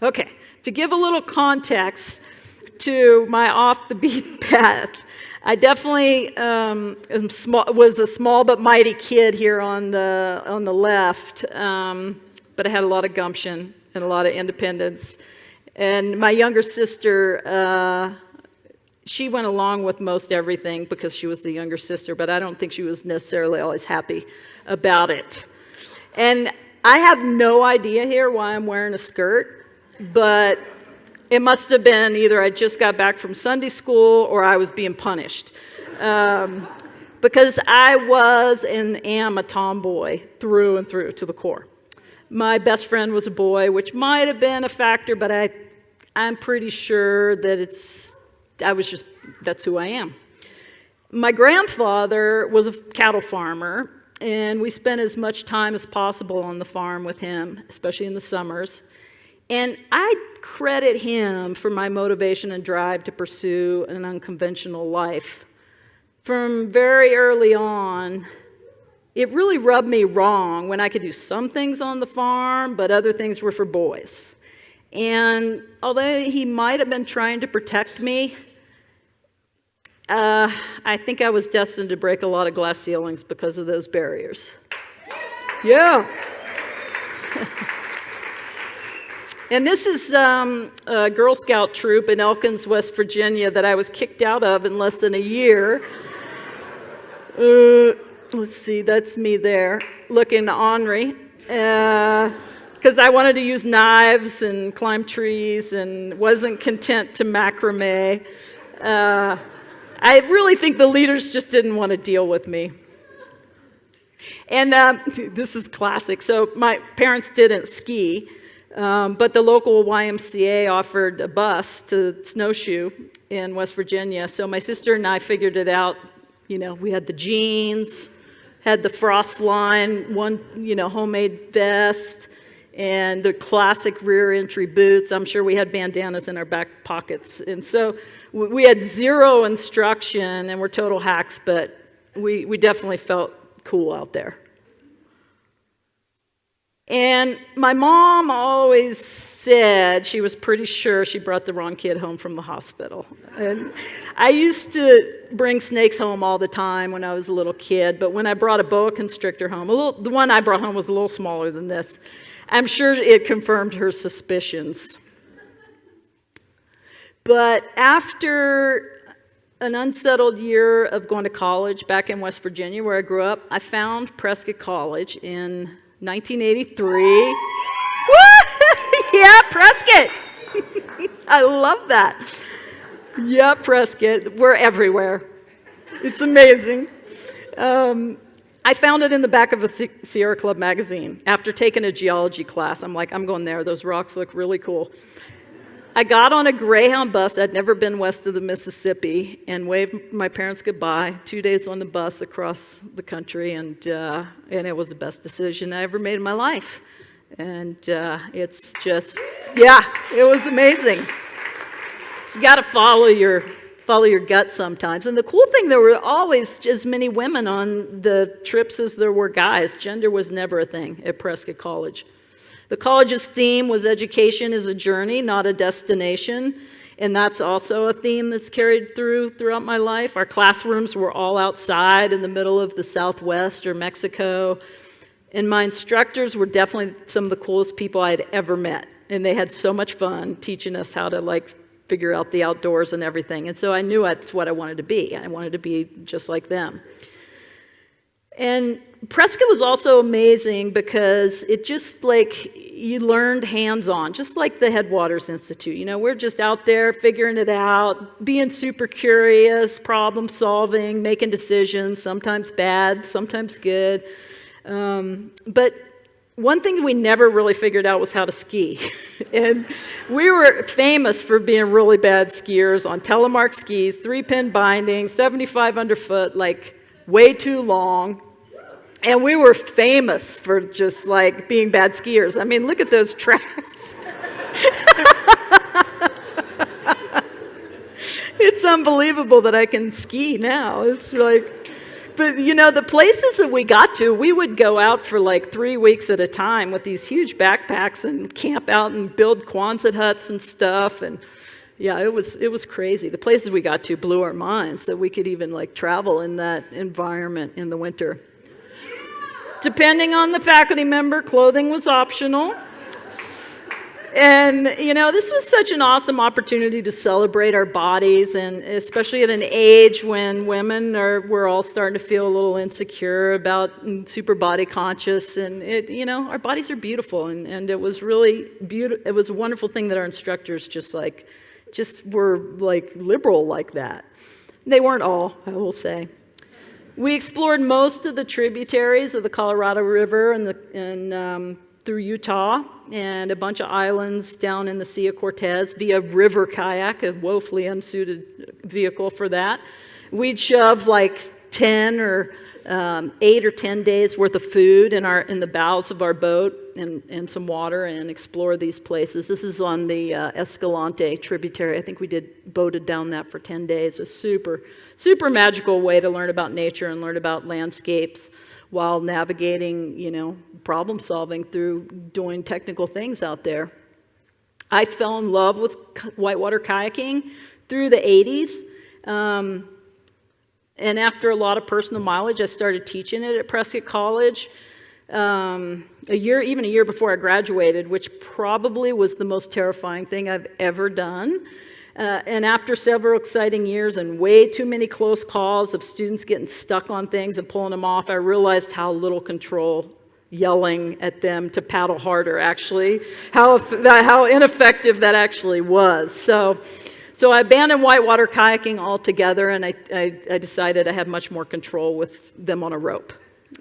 Okay, to give a little context to my off the beaten path, I definitely was a small but mighty kid here on the left. But I had a lot of gumption and a lot of independence. And my younger sister, she went along with most everything because she was the younger sister, but I don't think she was necessarily always happy about it. And I have no idea here why I'm wearing a skirt, but it must have been either I just got back from Sunday school or I was being punished. Because I was and am a tomboy through and through to the core. My best friend was a boy, which might have been a factor, but I'm pretty sure that that's who I am. My grandfather was a cattle farmer, and we spent as much time as possible on the farm with him, especially in the summers. And I credit him for my motivation and drive to pursue an unconventional life. From very early on, it really rubbed me wrong when I could do some things on the farm, but other things were for boys. And although he might have been trying to protect me, I think I was destined to break a lot of glass ceilings because of those barriers. Yeah. And this is a Girl Scout troop in Elkins, West Virginia that I was kicked out of in less than a year. Let's see, that's me there, looking ornery, because I wanted to use knives and climb trees and wasn't content to macrame. I really think the leaders just didn't want to deal with me. And this is classic. So my parents didn't ski, but the local YMCA offered a bus to snowshoe in West Virginia. So my sister and I figured it out. You know, we had the jeans, had the frost line, one, homemade vest, and the classic rear entry boots. I'm sure we had bandanas in our back pockets. And so we had zero instruction, and we're total hacks, but we definitely felt cool out there. And my mom always said she was pretty sure she brought the wrong kid home from the hospital. And I used to bring snakes home all the time when I was a little kid, but when I brought a boa constrictor home, the one I brought home was a little smaller than this. I'm sure it confirmed her suspicions. But after an unsettled year of going to college back in West Virginia, where I grew up, I found Prescott College in 1983. Yeah, Prescott. I love that. Yeah, Prescott. We're everywhere. It's amazing. I found it in the back of a Sierra Club magazine. After taking a geology class, I'm like, I'm going there. Those rocks look really cool. I got on a Greyhound bus. I'd never been west of the Mississippi, and waved my parents goodbye. 2 days on the bus across the country, and it was the best decision I ever made in my life. And it's just, yeah, it was amazing. So you got to follow your gut sometimes. And the cool thing, there were always as many women on the trips as there were guys. Gender was never a thing at Prescott College. The college's theme was education is a journey, not a destination. And that's also a theme that's carried throughout my life. Our classrooms were all outside in the middle of the Southwest or Mexico. And my instructors were definitely some of the coolest people I had ever met. And they had so much fun teaching us how to figure out the outdoors and everything. And so I knew that's what I wanted to be. I wanted to be just like them. And Prescott was also amazing because it just you learned hands-on, just like the Headwaters Institute. You know, we're just out there figuring it out, being super curious, problem solving, making decisions, sometimes bad, sometimes good. But one thing we never really figured out was how to ski. And we were famous for being really bad skiers on telemark skis, 3-pin binding, 75 underfoot, way too long. And we were famous for just being bad skiers. I mean, look at those tracks. It's unbelievable that I can ski now. It's but the places that we got to, we would go out for 3 weeks at a time with these huge backpacks and camp out and build Quonset huts and stuff. And yeah, it was crazy. The places we got to blew our minds that we could even travel in that environment in the winter. Depending on the faculty member, clothing was optional. And, this was such an awesome opportunity to celebrate our bodies, and especially at an age when women we're all starting to feel a little insecure about super body conscious. And, our bodies are beautiful, and it was really beautiful. It was a wonderful thing that our instructors just were liberal like that. They weren't all, I will say. We explored most of the tributaries of the Colorado River and through Utah and a bunch of islands down in the Sea of Cortez via river kayak, a woefully unsuited vehicle for that. We'd shove 10 or 8 or 10 days worth of food in the bowels of our boat and some water and explore these places. This is on the Escalante tributary. I think we boated down that for 10 days. A super, super magical way to learn about nature and learn about landscapes while navigating, problem solving through doing technical things out there. I fell in love with whitewater kayaking through the 80s. And after a lot of personal mileage, I started teaching it at Prescott College even a year before I graduated, which probably was the most terrifying thing I've ever done. And after several exciting years and way too many close calls of students getting stuck on things and pulling them off, I realized how little control yelling at them to paddle harder actually, how ineffective that actually was. So I abandoned whitewater kayaking altogether, and I decided I had much more control with them on a rope.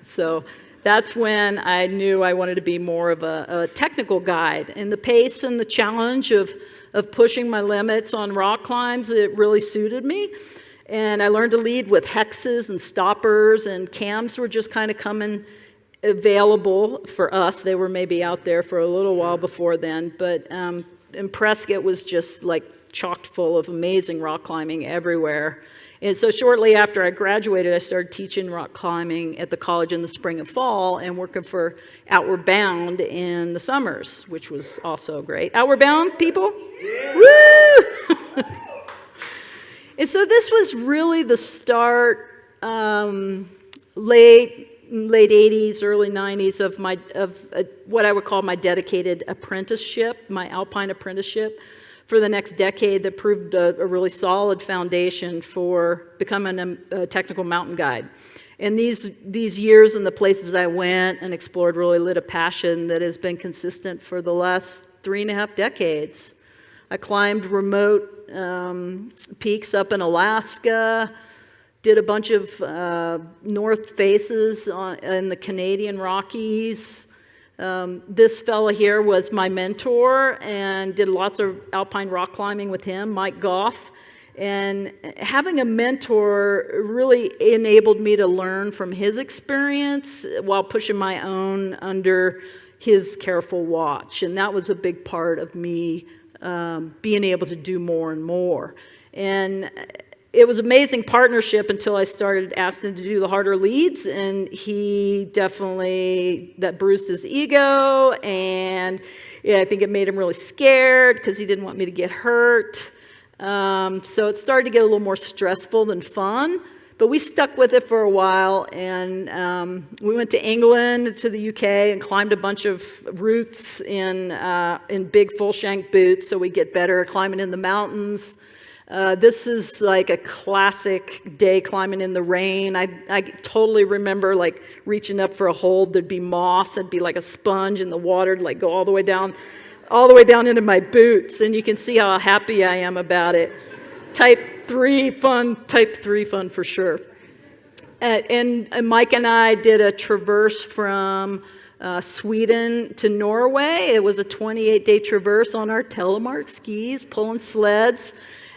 So that's when I knew I wanted to be more of a technical guide. And the pace and the challenge of pushing my limits on rock climbs, it really suited me. And I learned to lead with hexes and stoppers, and cams were just kind of coming available for us. They were maybe out there for a little while before then, but in Prescott was just chocked full of amazing rock climbing everywhere. And so shortly after I graduated, I started teaching rock climbing at the college in the spring and fall and working for Outward Bound in the summers, which was also great. Outward Bound, people? Yeah. Woo! And so this was really the start, late 80s, early 90s of what I would call my dedicated apprenticeship, my alpine apprenticeship for the next decade that proved a really solid foundation for becoming a technical mountain guide. And these years and the places I went and explored really lit a passion that has been consistent for the last 3.5 decades. I climbed remote peaks up in Alaska, did a bunch of north faces in the Canadian Rockies. This fella here was my mentor and did lots of alpine rock climbing with him, Mike Goff. And having a mentor really enabled me to learn from his experience while pushing my own under his careful watch. And that was a big part of me being able to do more and more. And it was amazing partnership until I started asking him to do the harder leads, and he definitely, that bruised his ego, and yeah, I think it made him really scared because he didn't want me to get hurt. So it started to get a little more stressful than fun, but we stuck with it for a while, and we went to England, to the UK, and climbed a bunch of routes in big full shank boots so we get better at climbing in the mountains. This is like a classic day climbing in the rain. I totally remember like reaching up for a hold. There'd be moss. It'd be like a sponge in the water, to like go all the way down into my boots. And you can see how happy I am about it. Type 3 fun for sure. And Mike and I did a traverse from Sweden to Norway. It was a 28-day traverse on our telemark skis, pulling sleds.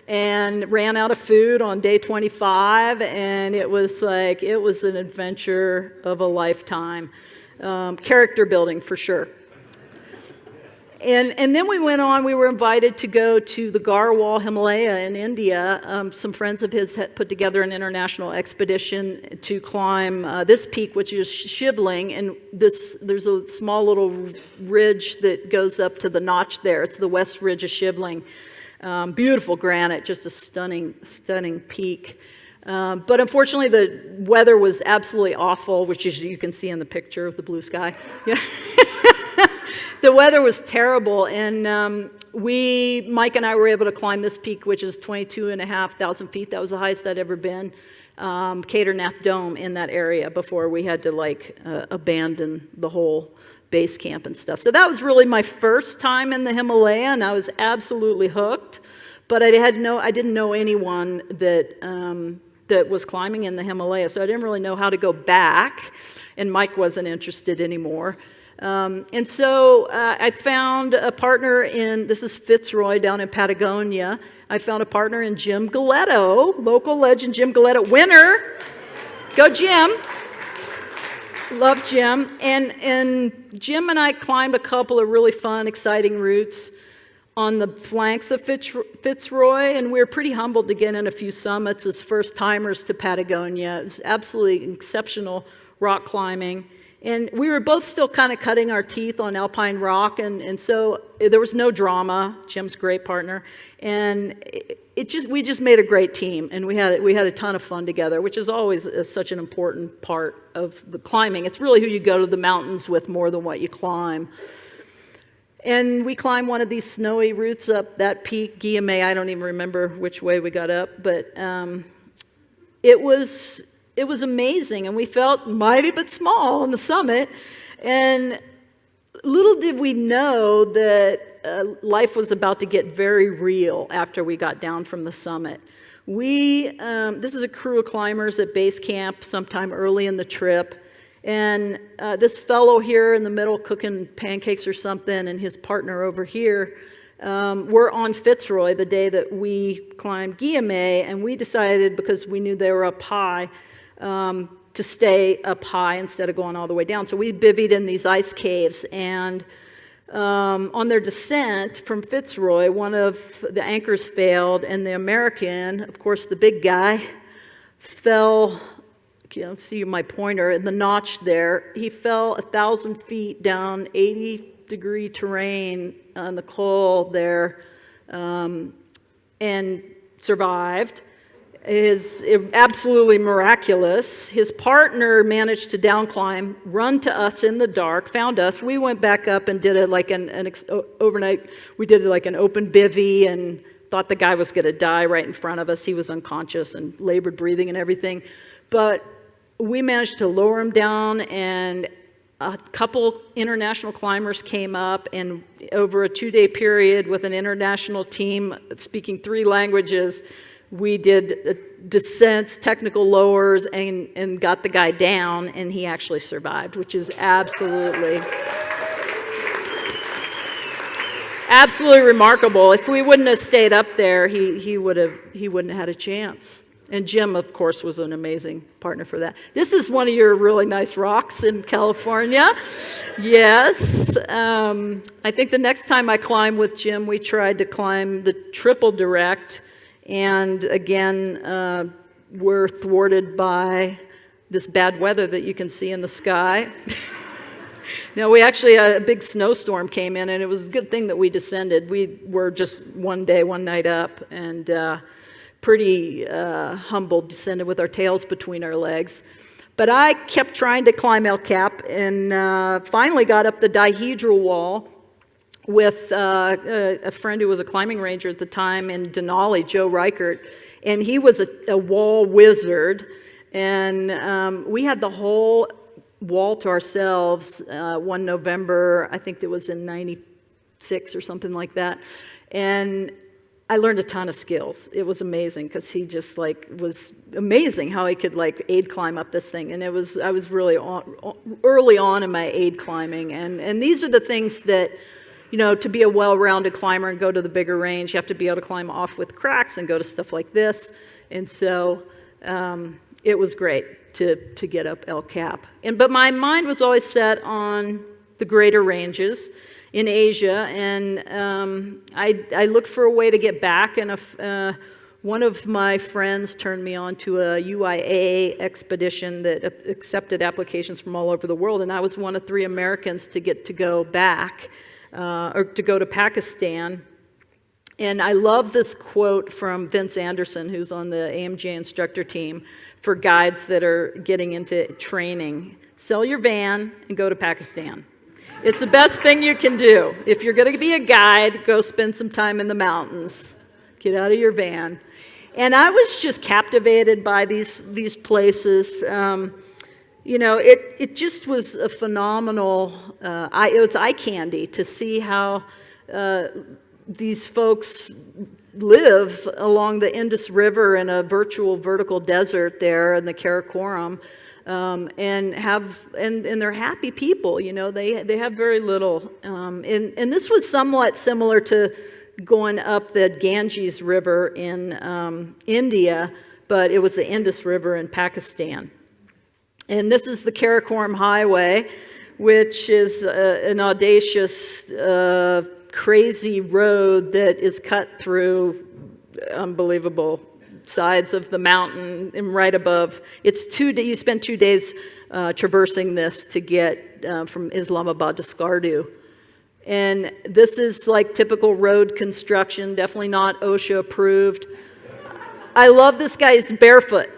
And ran out of food on day 25, and it was an adventure of a lifetime. Character building for sure. And then we went on, we were invited to go to the Garhwal Himalaya in India. Some friends of his had put together an international expedition to climb this peak, which is Shivling, and there's a small little ridge that goes up to the notch there. It's the west ridge of Shivling. Beautiful granite, just a stunning peak. But unfortunately, the weather was absolutely awful, which is you can see in the picture of the blue sky. Yeah. The weather was terrible, and Mike and I were able to climb this peak, which is 22,500 feet. That was the highest I'd ever been. Kedarnath Dome in that area before we had to abandon the whole base camp and stuff. So that was really my first time in the Himalaya, and I was absolutely hooked. But I didn't know anyone that was climbing in the Himalaya, so I didn't really know how to go back. And Mike wasn't interested anymore. And so I found a partner this is Fitzroy down in Patagonia. I found a partner in Jim Galetto, local legend Jim Galetto, winner. Go Jim. Love Jim. And Jim and I climbed a couple of really fun, exciting routes on the flanks of Fitzroy, and we were pretty humbled to get in a few summits as first-timers to Patagonia. It was absolutely exceptional rock climbing. And we were both still kind of cutting our teeth on alpine rock, and so there was no drama. Jim's a great partner. And we just made a great team, and we had a ton of fun together, which is always such an important part of the climbing. It's really who you go to the mountains with more than what you climb. And we climbed one of these snowy routes up that peak, Guillaume. I don't even remember which way we got up, but it was amazing, and we felt mighty but small on the summit. And little did we know that life was about to get very real after we got down from the summit. This is a crew of climbers at base camp sometime early in the trip. And this fellow here in the middle cooking pancakes or something, and his partner over here, were on Fitzroy the day that we climbed Guillaume, and we decided, because we knew they were up high, to stay up high instead of going all the way down. So we bivvied in these ice caves, and on their descent from Fitzroy, one of the anchors failed, and the American, of course the big guy, fell, can't see my pointer in the notch there. He fell 1,000 feet down 80-degree terrain on the col there, and survived. Is absolutely miraculous. His partner managed to down climb, run to us in the dark, found us. We went back up and did it like overnight. We did it like an open bivvy and thought the guy was going to die right in front of us. He was unconscious and labored breathing and everything. But we managed to lower him down, and a couple international climbers came up, and over a 2-day period with an international team speaking 3 languages, we did descents, technical lowers, and got the guy down, and he actually survived, which is absolutely remarkable. If we wouldn't have stayed up there, he wouldn't have had a chance. And Jim, of course, was an amazing partner for that. This is one of your really nice rocks in California. Yes. I think the next time I climbed with Jim, we tried to climb the triple direct. And again, we're thwarted by this bad weather that you can see in the sky. Now, we actually, a big snowstorm came in, and it was a good thing that we descended. We were just one day, one night up, and pretty humbled, descended with our tails between our legs. But I kept trying to climb El Cap, and finally got up the dihedral wall with a friend who was a climbing ranger at the time in Denali, Joe Reichert, and he was a wall wizard, and we had the whole wall to ourselves one November, I think it was in 96 or something like that, and I learned a ton of skills. It was amazing, because he just was amazing how he could aid climb up this thing, and I was really early on in my aid climbing, and these are the things that, to be a well-rounded climber and go to the bigger range, you have to be able to climb off with cracks and go to stuff like this. And so it was great to get up El Cap. But my mind was always set on the greater ranges in Asia, and I looked for a way to get back, and one of my friends turned me on to a UIA expedition that accepted applications from all over the world, and I was one of 3 Americans to get to go back. Or to go to Pakistan. And I love this quote from Vince Anderson, who's on the AMGA instructor team for guides that are getting into training. Sell your van and go to Pakistan. It's the best thing you can do. If you're going to be a guide, go spend some time in the mountains. Get out of your van. And I was just captivated by these places. It just was a phenomenal, it was eye candy to see how these folks live along the Indus River in a virtual vertical desert there in the Karakoram, and they're happy people. They have very little, and this was somewhat similar to going up the Ganges River in India, but it was the Indus River in Pakistan. And this is the Karakoram Highway, which is an audacious, crazy road that is cut through unbelievable sides of the mountain and right above. You spend 2 days traversing this to get from Islamabad to Skardu. And this is like typical road construction, definitely not OSHA approved. I love this guy's barefoot.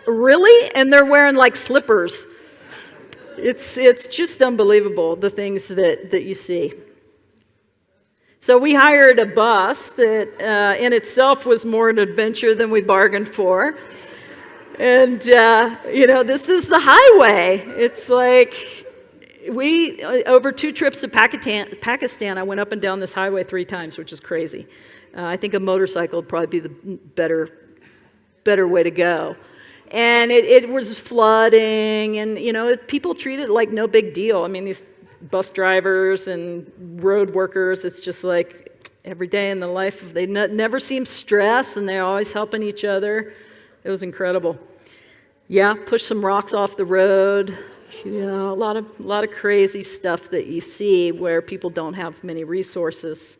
Really? And they're wearing slippers. It's just unbelievable, the things that you see. So we hired a bus that in itself was more an adventure than we bargained for. And, this is the highway. It's over 2 trips to Pakistan, I went up and down this highway 3 times, which is crazy. I think a motorcycle would probably be the better way to go. And it was flooding, and, people treat it like no big deal. I mean, these bus drivers and road workers, it's just every day in the life, they never seem stressed, and they're always helping each other. It was incredible. Yeah, push some rocks off the road. A lot of crazy stuff that you see where people don't have many resources.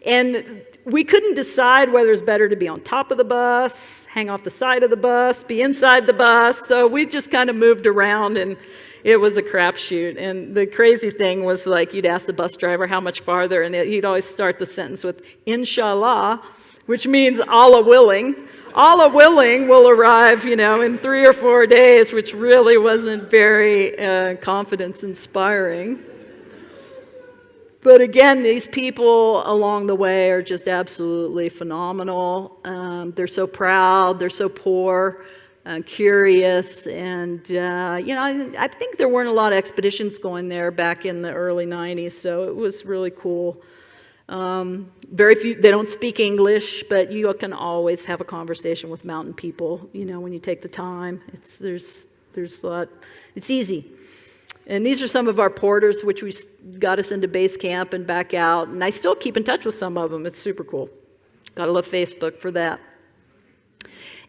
And we couldn't decide whether it's better to be on top of the bus, hang off the side of the bus, be inside the bus. So we just kind of moved around, and it was a crapshoot. And the crazy thing was, like, you'd ask the bus driver how much farther, and he'd always start the sentence with, "Inshallah," which means Allah willing. Allah willing will arrive, in 3 or 4 days, which really wasn't very confidence-inspiring. But again, these people along the way are just absolutely phenomenal. They're so proud, they're so poor, curious, and I think there weren't a lot of expeditions going there back in the early 90s, so it was really cool. Very few, they don't speak English, but you can always have a conversation with mountain people, when you take the time. There's a lot, it's easy. And these are some of our porters, which got us into base camp and back out. And I still keep in touch with some of them. It's super cool. Gotta love Facebook for that.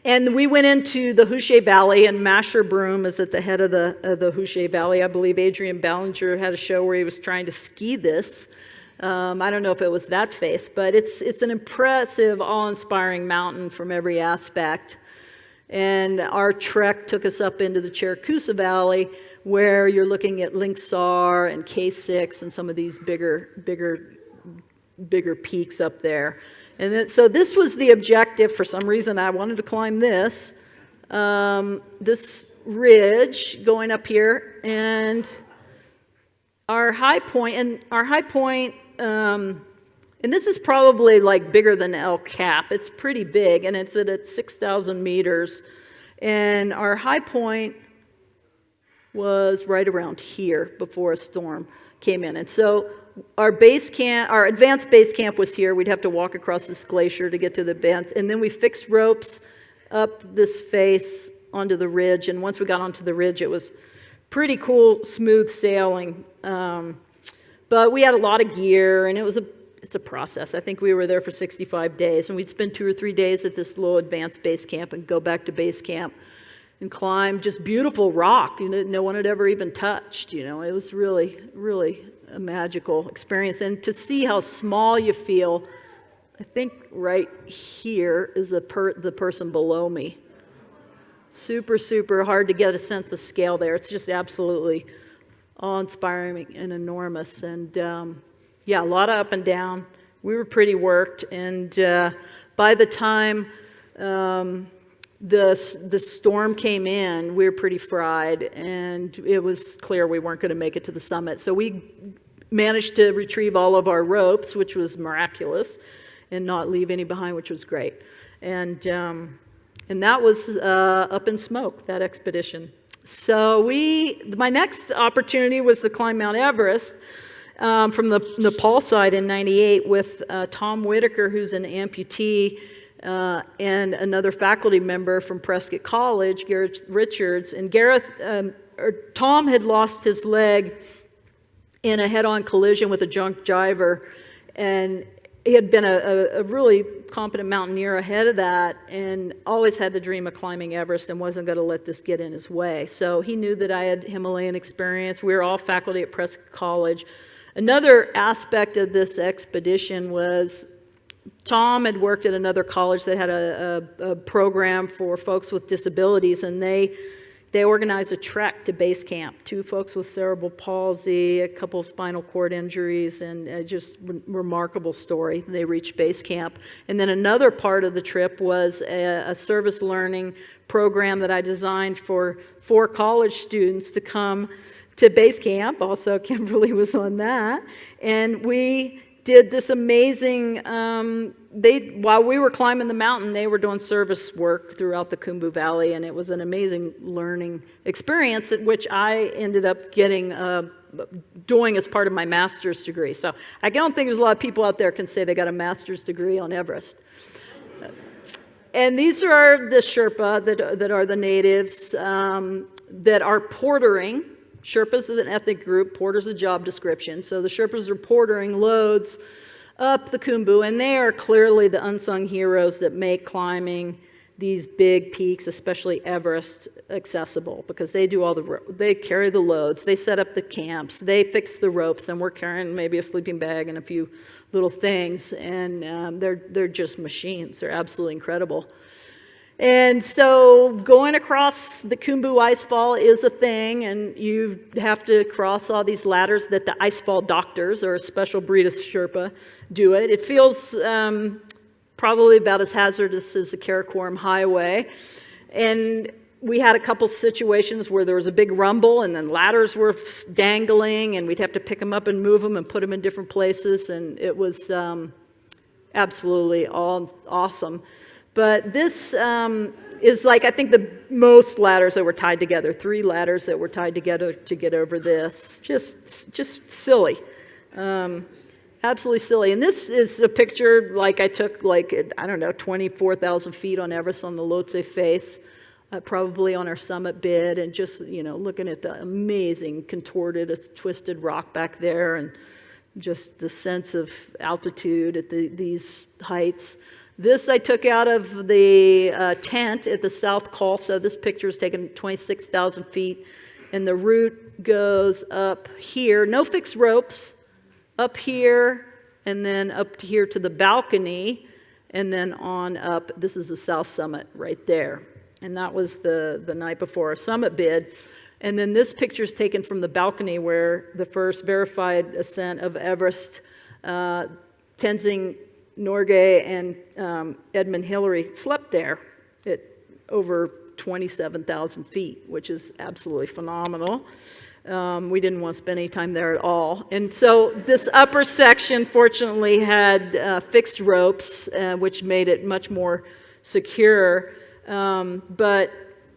And we went into the Hawse Valley, and Masher Broom is at the head of the Hawse Valley. I believe Adrian Ballinger had a show where he was trying to ski this. I don't know if it was that face, but it's an impressive, awe-inspiring mountain from every aspect. And our trek took us up into the Chiracusa Valley, where you're looking at Linksar and K6 and some of these bigger peaks up there. And then, so this was the objective. For some reason, I wanted to climb this ridge going up here, and our high point, and this is probably like bigger than El Cap. It's pretty big, and it's at 6,000 meters. And our high point was right around here before a storm came in. And so our advanced base camp was here. We'd have to walk across this glacier to get to the advance. And then we fixed ropes up this face onto the ridge. And once we got onto the ridge, it was pretty cool, smooth sailing. But we had a lot of gear, and it's a process. I think we were there for 65 days, and we'd spend 2 or 3 days at this low advanced base camp and go back to base camp and climb just beautiful rock no one had ever even touched. It was really, really a magical experience. And to see how small you feel, I think right here is the person below me. Super, super hard to get a sense of scale there. It's just absolutely awe-inspiring and enormous. And a lot of up and down. We were pretty worked, and by the time the storm came in, we were pretty fried, and it was clear we weren't going to make it to the summit. So we managed to retrieve all of our ropes, which was miraculous, and not leave any behind, which was great. And that was up in smoke, that expedition. So my next opportunity was to climb Mount Everest from the Nepal side in '98 with Tom Whitaker, who's an amputee, and another faculty member from Prescott College, Gareth Richards. And Tom had lost his leg in a head-on collision with a junk driver, and he had been a really competent mountaineer ahead of that, and always had the dream of climbing Everest and wasn't going to let this get in his way. So he knew that I had Himalayan experience. We were all faculty at Prescott College. Another aspect of this expedition was Tom had worked at another college that had a program for folks with disabilities, and they organized a trek to base camp. 2 folks with cerebral palsy, a couple of spinal cord injuries, and just remarkable story. They reached base camp. And then another part of the trip was a service learning program that I designed for 4 college students to come to base camp. Also, Kimberly was on that. And we did this amazing, while we were climbing the mountain, they were doing service work throughout the Khumbu Valley, and it was an amazing learning experience, at which I ended up doing as part of my master's degree. So I don't think there's a lot of people out there can say they got a master's degree on Everest. And these are the Sherpa that are the natives that are portering. Sherpas is an ethnic group, porter's a job description. So the Sherpas are portering loads up the Khumbu, and they are clearly the unsung heroes that make climbing these big peaks, especially Everest, accessible, because they do all they carry the loads, they set up the camps, they fix the ropes, and we're carrying maybe a sleeping bag and a few little things, and they're just machines. They're absolutely incredible. And so going across the Khumbu Icefall is a thing, and you have to cross all these ladders that the Icefall doctors, or a special breed of Sherpa, do it. It feels probably about as hazardous as the Karakoram Highway. And we had a couple situations where there was a big rumble, and then ladders were dangling, and we'd have to pick them up and move them and put them in different places, and it was absolutely awesome. But this is like, I think, the most ladders that were tied together, 3 ladders that were tied together to get over this. Just silly. Absolutely silly. And this is a picture like I took, like, I don't know, 24,000 feet on Everest on the Lhotse face, probably on our summit bid, and just, looking at the amazing contorted, twisted rock back there, and just the sense of altitude at these heights. This I took out of the tent at the South Col. So this picture is taken 26,000 feet, and the route goes up here. No fixed ropes. Up here, and then up to here to the balcony, and then on up. This is the South Summit right there. And that was the night before our summit bid. And then this picture is taken from the balcony where the first verified ascent of Everest, Tenzing Norgay and Edmund Hillary slept there at over 27,000 feet, which is absolutely phenomenal. We didn't want to spend any time there at all. And so this upper section, fortunately, had fixed ropes, which made it much more secure. But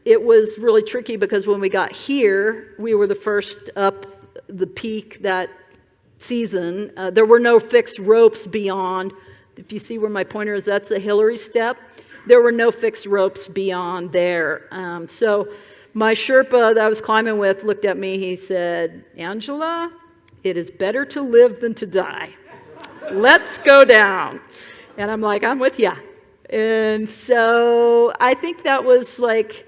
it was really tricky because when we got here, we were the first up the peak that season. There were no fixed ropes beyond. If you see where my pointer is, that's the Hillary step. There were no fixed ropes beyond there. So my Sherpa that I was climbing with looked at me. He said, "Angela, it is better to live than to die. Let's go down." And I'm like, "I'm with ya." And so I think that was like,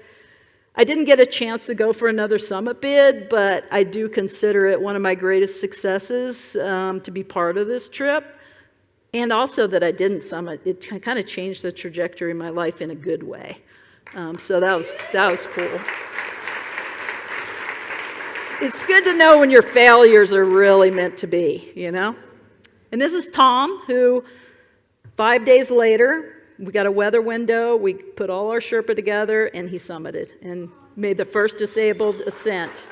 I didn't get a chance to go for another summit bid, but I do consider it one of my greatest successes to be part of this trip. And also that I didn't summit. It kind of changed the trajectory of my life in a good way. So that was cool. It's good to know when your failures are really meant to be, And this is Tom, who 5 days later, we got a weather window, we put all our Sherpa together, and he summited and made the first disabled ascent.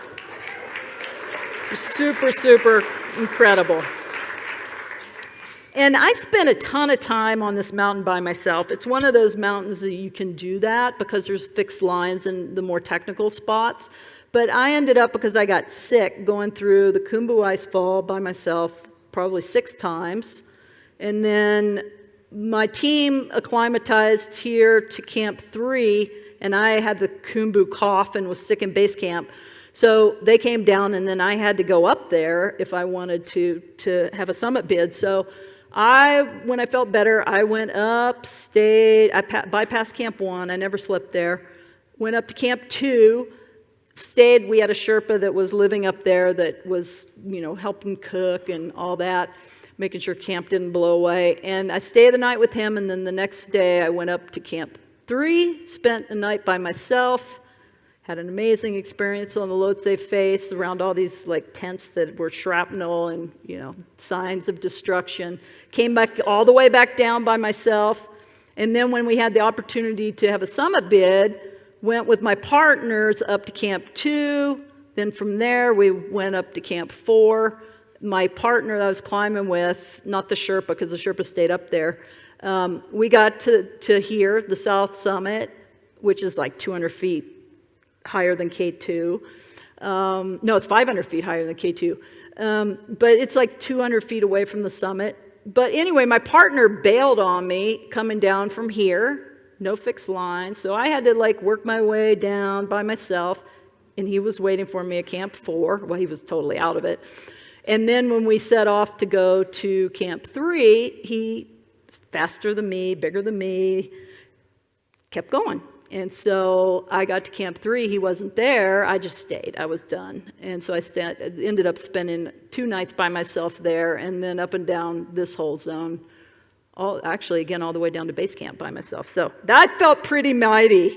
Super, super incredible. And I spent a ton of time on this mountain by myself. It's one of those mountains that you can do that because there's fixed lines in the more technical spots. But I ended up, because I got sick, going through the Khumbu Icefall by myself probably 6 times. And then my team acclimatized here to Camp 3, and I had the Khumbu cough and was sick in base camp. So they came down, and then I had to go up there if I wanted to have a summit bid. So when I felt better, I went up, stayed, I bypassed Camp 1, I never slept there, went up to Camp 2, stayed. We had a Sherpa that was living up there that was, helping cook and all that, making sure camp didn't blow away. And I stayed the night with him, and then the next day I went up to Camp 3, spent the night by myself, had an amazing experience on the Lhotse face around all these tents that were shrapnel and, signs of destruction. Came back all the way back down by myself. And then when we had the opportunity to have a summit bid, went with my partners up to Camp 2. Then from there, we went up to Camp 4. My partner that I was climbing with, not the Sherpa, because the Sherpa stayed up there, we got to here, the South Summit, which is 200 feet higher than K2. No, it's 500 feet higher than K2. But it's 200 feet away from the summit. But anyway, my partner bailed on me coming down from here. No fixed line. So I had to work my way down by myself. And he was waiting for me at Camp 4. Well, he was totally out of it. And then when we set off to go to Camp 3, he faster than me, bigger than me, kept going. And so I got to Camp 3, he wasn't there, I just stayed, I was done. And so I ended up spending 2 nights by myself there, and then up and down this whole zone, all the way down to base camp by myself. So that felt pretty mighty.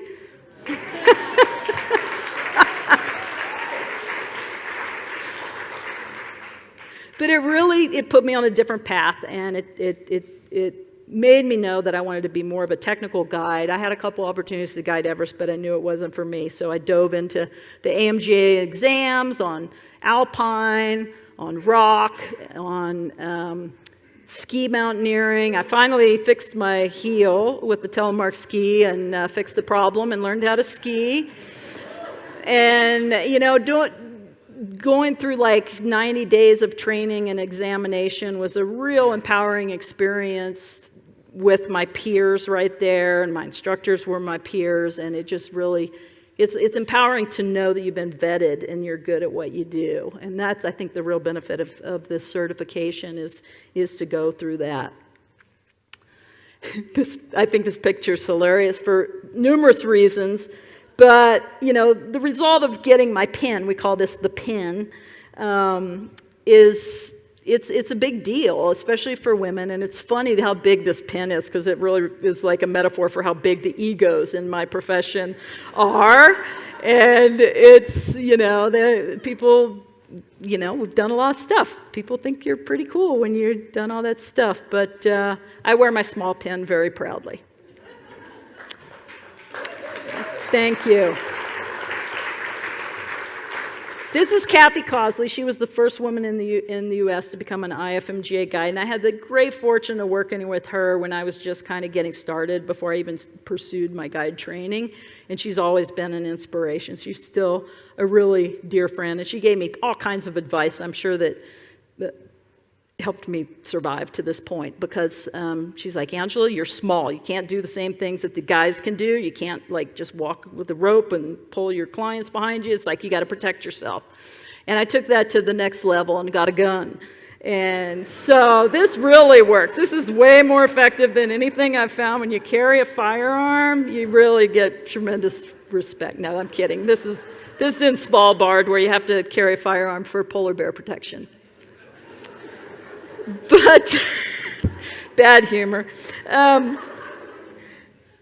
But it put me on a different path, and it made me know that I wanted to be more of a technical guide. I had a couple opportunities to guide Everest, but I knew it wasn't for me. So I dove into the AMGA exams on alpine, on rock, on ski mountaineering. I finally fixed my heel with the telemark ski and fixed the problem and learned how to ski. And, going through like 90 days of training and examination was a real empowering experience with my peers right there, and my instructors were my peers, and it just really, it's empowering to know that you've been vetted and you're good at what you do. And that's, I think, the real benefit of this certification is to go through that. I think this picture is hilarious for numerous reasons. But, the result of getting my pin, we call this the pin, it's a big deal, especially for women. And it's funny how big this pin is, because it really is like a metaphor for how big the egos in my profession are. And it's, people, we've done a lot of stuff. People think you're pretty cool when you've done all that stuff. But I wear my small pin very proudly. Thank you. This is Kathy Cosley. She was the first woman in the U.S. to become an IFMGA guide, and I had the great fortune of working with her when I was just kind of getting started before I even pursued my guide training, and she's always been an inspiration. She's still a really dear friend, and she gave me all kinds of advice, I'm sure that helped me survive to this point, because she's like, Angela, you're small. You can't do the same things that the guys can do. You can't just walk with a rope and pull your clients behind you. It's like you got to protect yourself. And I took that to the next level and got a gun. And so this really works. This is way more effective than anything I've found. When you carry a firearm, you really get tremendous respect. No, I'm kidding. This is in Svalbard, where you have to carry a firearm for polar bear protection. But bad humor.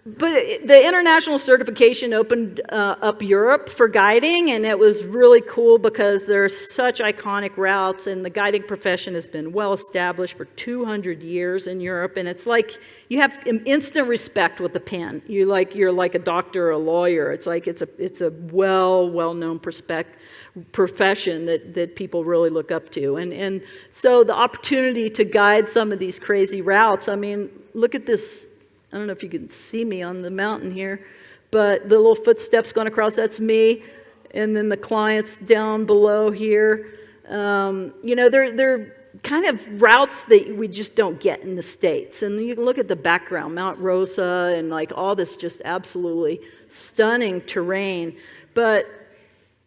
But the international certification opened up Europe for guiding, and it was really cool because there are such iconic routes, and the guiding profession has been well established for 200 years in Europe, and it's like you have instant respect with the pen. You're like a doctor or a lawyer. It's like it's a well-known profession that people really look up to, and so the opportunity to guide some of these crazy routes. I mean, look at this. I don't know if you can see me on the mountain here, but the little footsteps going across, that's me. And then the clients down below here. They're kind of routes that we just don't get in the States. And you can look at the background, Mount Rosa, and all this just absolutely stunning terrain. But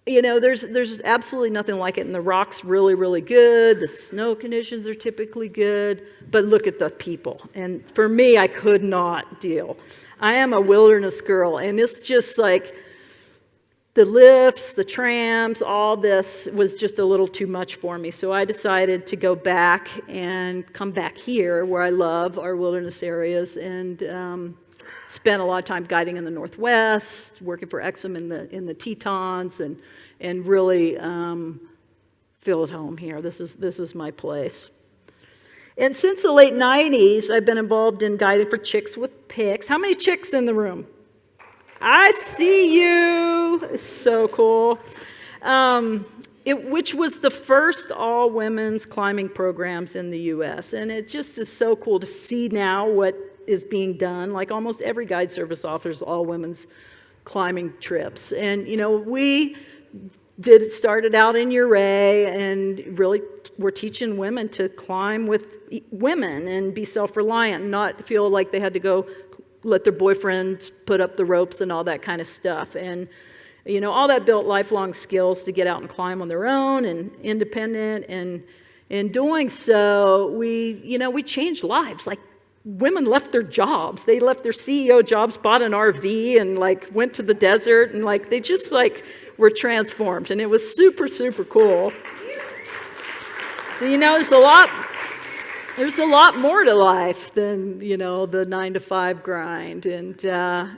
there's absolutely nothing like it, and the rock's really, really good. The snow conditions are typically good, but look at the people. And for me, I could not deal. I am a wilderness girl, and it's just like the lifts, the trams, all this was just a little too much for me. So I decided to go back and come back here, where I love our wilderness areas, and spent a lot of time guiding in the Northwest, working for Exum in the Tetons, and really feel at home here. This is my place. And since the late 90s, I've been involved in guiding for chicks with picks. How many chicks in the room? I see you. It's so cool. Which was the first all-women's climbing programs in the U.S. And it just is so cool to see now what is being done. Like almost every guide service offers all women's climbing trips. And, we started out in Uray, and really we're teaching women to climb with women and be self-reliant and not feel like they had to go let their boyfriends put up the ropes and all that kind of stuff. And, all that built lifelong skills to get out and climb on their own and independent. And in doing so, we changed lives. Like women left their jobs. They left their CEO jobs, bought an RV, and like went to the desert, and like they just like were transformed, and it was super, super cool. So, you know, there's a lot more to life than, you know, the 9-to-5 grind, and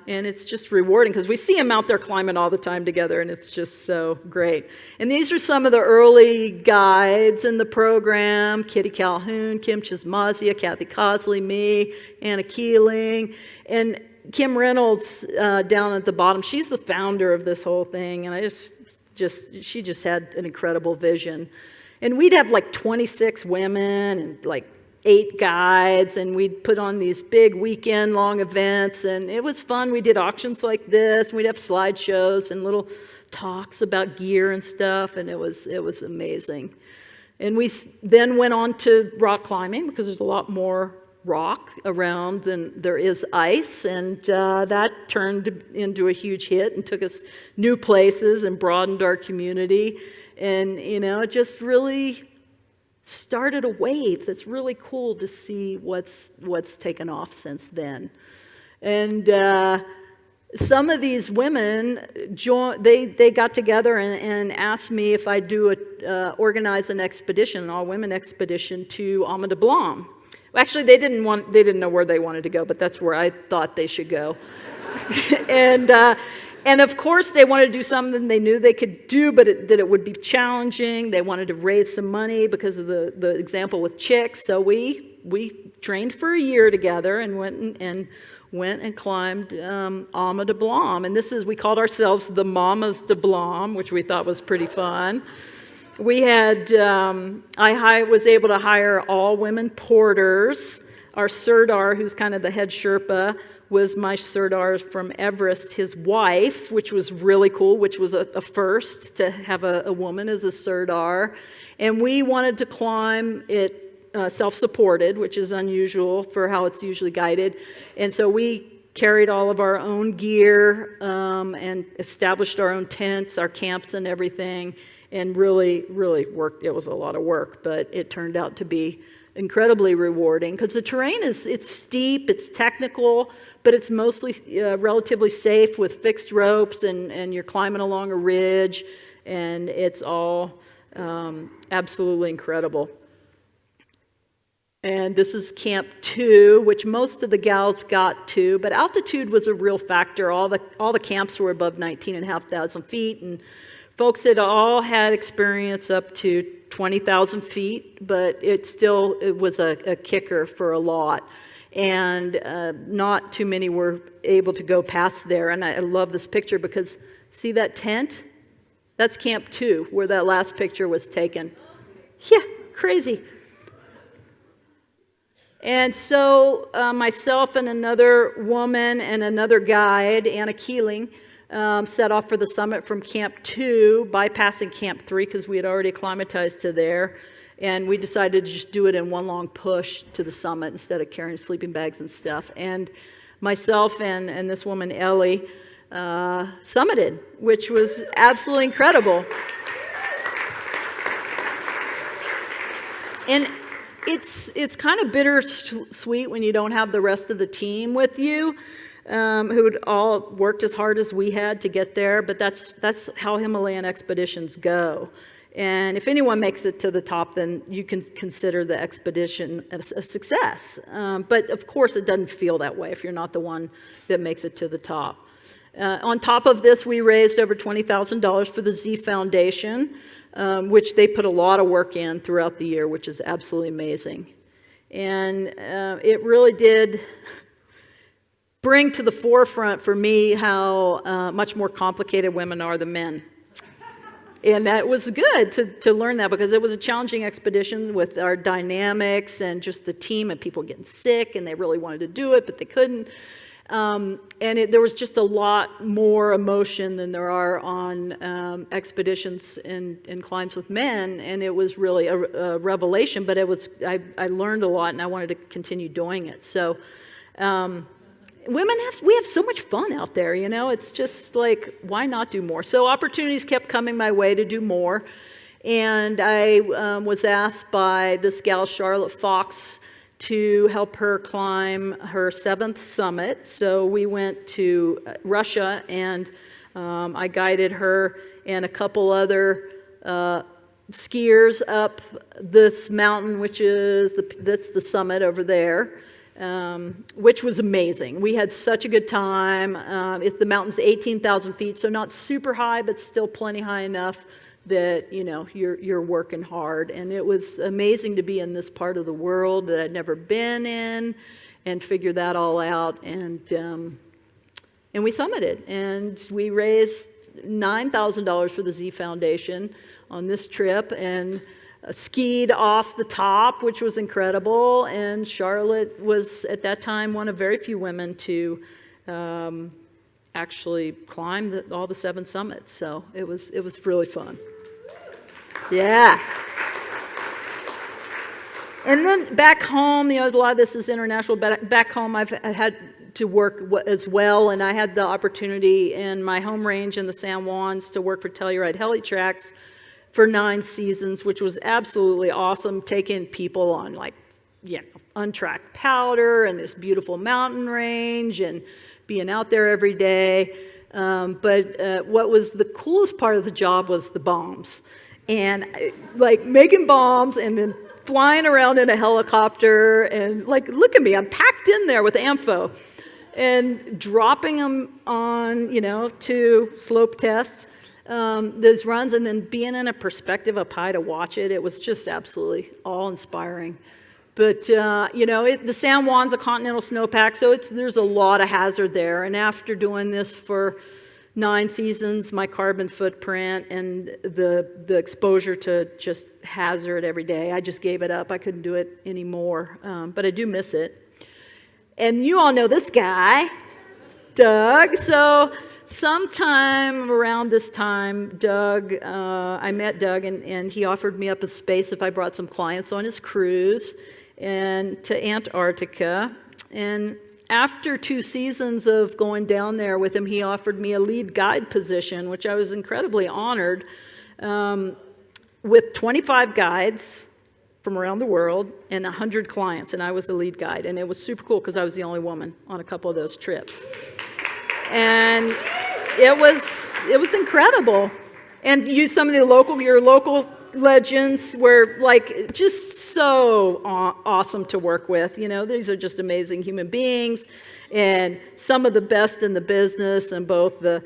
it's just rewarding because we see them out there climbing all the time together, and it's just so great. And these are some of the early guides in the program: Kitty Calhoun, Kim Chismazia, Kathy Cosley, me, Anna Keeling, and Kim Reynolds down at the bottom. She's the founder of this whole thing, and she just had an incredible vision. And we'd have like 26 women and like 8 guides, and we'd put on these big weekend-long events, and it was fun. We did auctions like this, and we'd have slideshows and little talks about gear and stuff, and it was amazing. And we then went on to rock climbing because there's a lot more rock around than there is ice, and that turned into a huge hit and took us new places and broadened our community, and you know, it just really started a wave that's really cool to see what's taken off since then. And some of these women they got together and asked me if I'd organize an expedition, an all-women expedition to Alma de Blanc. Actually, they didn't know where they wanted to go, but that's where I thought they should go. And of course, they wanted to do something they knew they could do, but that it would be challenging. They wanted to raise some money because of the example with chicks. So we trained for a year together and went and climbed Alma de Blanc. And we called ourselves the Mamas de Blanc, which we thought was pretty fun. We had, I was able to hire all women porters. Our Sirdar, who's kind of the head Sherpa, was my Sirdar from Everest, his wife, which was really cool, which was a first to have a woman as a Sirdar. And we wanted to climb it self-supported, which is unusual for how it's usually guided. And so we carried all of our own gear and established our own tents, our camps and everything, and really, really worked. It was a lot of work, but it turned out to be incredibly rewarding because the terrain it's steep, it's technical, but it's mostly relatively safe with fixed ropes, and you're climbing along a ridge, and it's all absolutely incredible. And this is Camp 2, which most of the gals got to, but altitude was a real factor. All the camps were above 19,500 feet, and folks had all had experience up to 20,000 feet, but it was a kicker for a lot. And not too many were able to go past there. And I love this picture because, see that tent? That's Camp 2, where that last picture was taken. Yeah, crazy. And so myself and another woman and another guide, Anna Keeling, set off for the summit from Camp 2, bypassing Camp 3 because we had already acclimatized to there. And we decided to just do it in one long push to the summit instead of carrying sleeping bags and stuff. And myself and this woman, Ellie, summited, which was absolutely incredible. And it's kind of bittersweet when you don't have the rest of the team with you, who had all worked as hard as we had to get there, but that's how Himalayan expeditions go. And if anyone makes it to the top, then you can consider the expedition a success. But of course, it doesn't feel that way if you're not the one that makes it to the top. On top of this, we raised over $20,000 for the Z Foundation, which they put a lot of work in throughout the year, which is absolutely amazing. And it really did bring to the forefront for me how much more complicated women are than men. And that was good to learn that because it was a challenging expedition with our dynamics and just the team and people getting sick and they really wanted to do it, but they couldn't. And there was just a lot more emotion than there are on expeditions and climbs with men, and it was really a revelation, but I learned a lot and I wanted to continue doing it. So we have so much fun out there, you know, it's just like, why not do more? So opportunities kept coming my way to do more. And I was asked by this gal, Charlotte Fox, to help her climb her 7th summit. So we went to Russia, and I guided her and a couple other skiers up this mountain, which is that's the summit over there, which was amazing. We had such a good time. The mountain's 18,000 feet, so not super high, but still plenty high enough that, you know, you're working hard. And it was amazing to be in this part of the world that I'd never been in and figure that all out. And we summited, and we raised $9,000 for the Z Foundation on this trip, and skied off the top, which was incredible. And Charlotte was at that time one of very few women to actually climb all the 7 summits. So it was really fun. Yeah. And then back home, you know, a lot of this is international, but back home I had to work as well, and I had the opportunity in my home range in the San Juans to work for Telluride Helitrax for 9 seasons, which was absolutely awesome, taking people on, like, you know, untracked powder and this beautiful mountain range and being out there every day. But what was the coolest part of the job was the bombs. And like making bombs and then flying around in a helicopter, and like, look at me, I'm packed in there with AMFO, and dropping them on, you know, to slope tests, those runs, and then being in a perspective up high to watch it. It was just absolutely awe-inspiring. But, you know, the San Juan's a continental snowpack, so there's a lot of hazard there. And after doing this for 9 seasons, my carbon footprint and the exposure to just hazard every day, I just gave it up. I couldn't do it anymore, but I do miss it. And you all know this guy, Doug. So sometime around this time, Doug, I met Doug, and he offered me up a space if I brought some clients on his cruise and to Antarctica. And after 2 seasons of going down there with him, he offered me a lead guide position, which I was incredibly honored, with 25 guides from around the world and 100 clients, and I was the lead guide. And it was super cool because I was the only woman on a couple of those trips. And it was incredible. And some of your local legends were like just so awesome to work with. You know, these are just amazing human beings, and some of the best in the business, and both the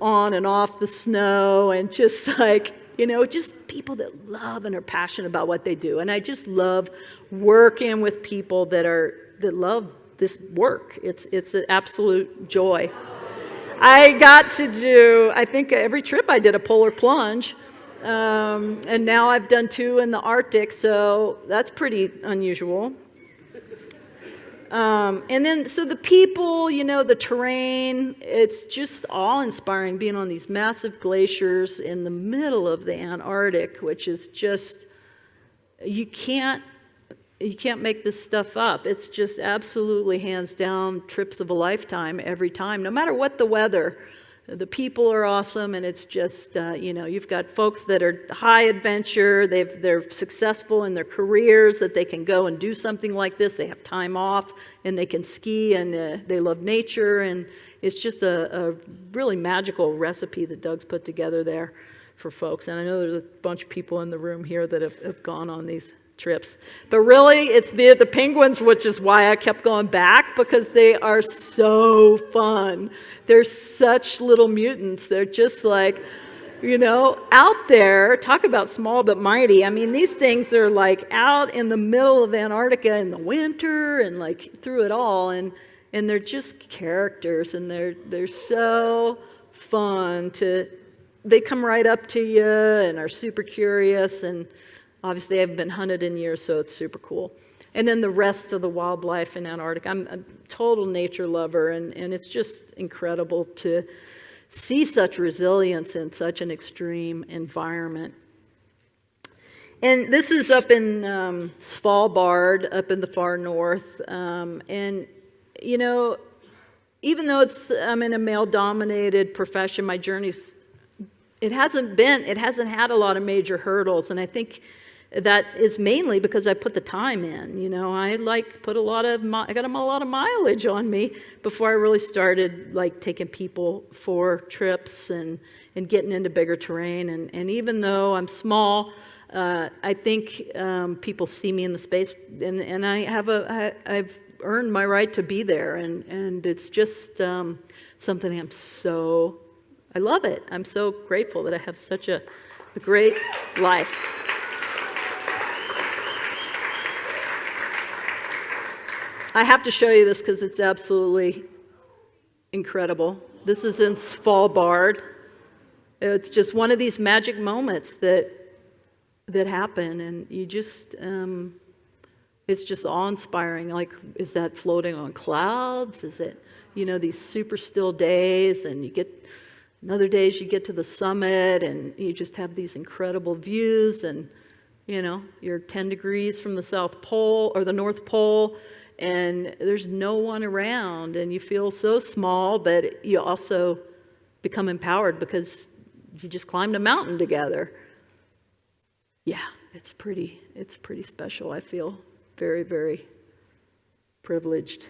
on and off the snow, and just like, you know, just people that love and are passionate about what they do. And I just love working with people that love this work. It's an absolute joy. I got to do, I think every trip I did a polar plunge. And now I've done 2 in the Arctic, so that's pretty unusual. And then, so the people, you know, the terrain, it's just awe-inspiring being on these massive glaciers in the middle of the Antarctic, which is just, you can't make this stuff up. It's just absolutely hands down trips of a lifetime every time, no matter what the weather. The people are awesome, and it's just, you know, you've got folks that are high adventure, they're successful in their careers, that they can go and do something like this, they have time off, and they can ski, and they love nature, and it's just a really magical recipe that Doug's put together there for folks. And I know there's a bunch of people in the room here that have gone on these trips. But really, it's the penguins, which is why I kept going back, because they are so fun. They're such little mutants. They're just like, you know, out there. Talk about small but mighty. I mean, these things are like out in the middle of Antarctica in the winter and like through it all, and they're just characters, and they're so fun they come right up to you and are super curious, and obviously, I haven't been hunted in years, so it's super cool. And then the rest of the wildlife in Antarctica. I'm a total nature lover, and it's just incredible to see such resilience in such an extreme environment. And this is up in Svalbard, up in the far north. And, you know, even though I'm in a male-dominated profession, my journey's, it hasn't had a lot of major hurdles, and I think that is mainly because I put the time in. You know, I got a lot of mileage on me before I really started like taking people for trips and getting into bigger terrain. And even though I'm small, I think people see me in the space, and I've earned my right to be there, and it's just something I love it. I'm so grateful that I have such a great life. I have to show you this because it's absolutely incredible. This is in Svalbard. It's just one of these magic moments that happen, and you just, it's just awe-inspiring. Like, is that floating on clouds? Is it, you know, these super still days, and other days you get to the summit, and you just have these incredible views, and, you know, you're 10 degrees from the South Pole, or the North Pole, and there's no one around, and you feel so small, but you also become empowered because you just climbed a mountain together. Yeah, it's pretty special. I feel very, very privileged.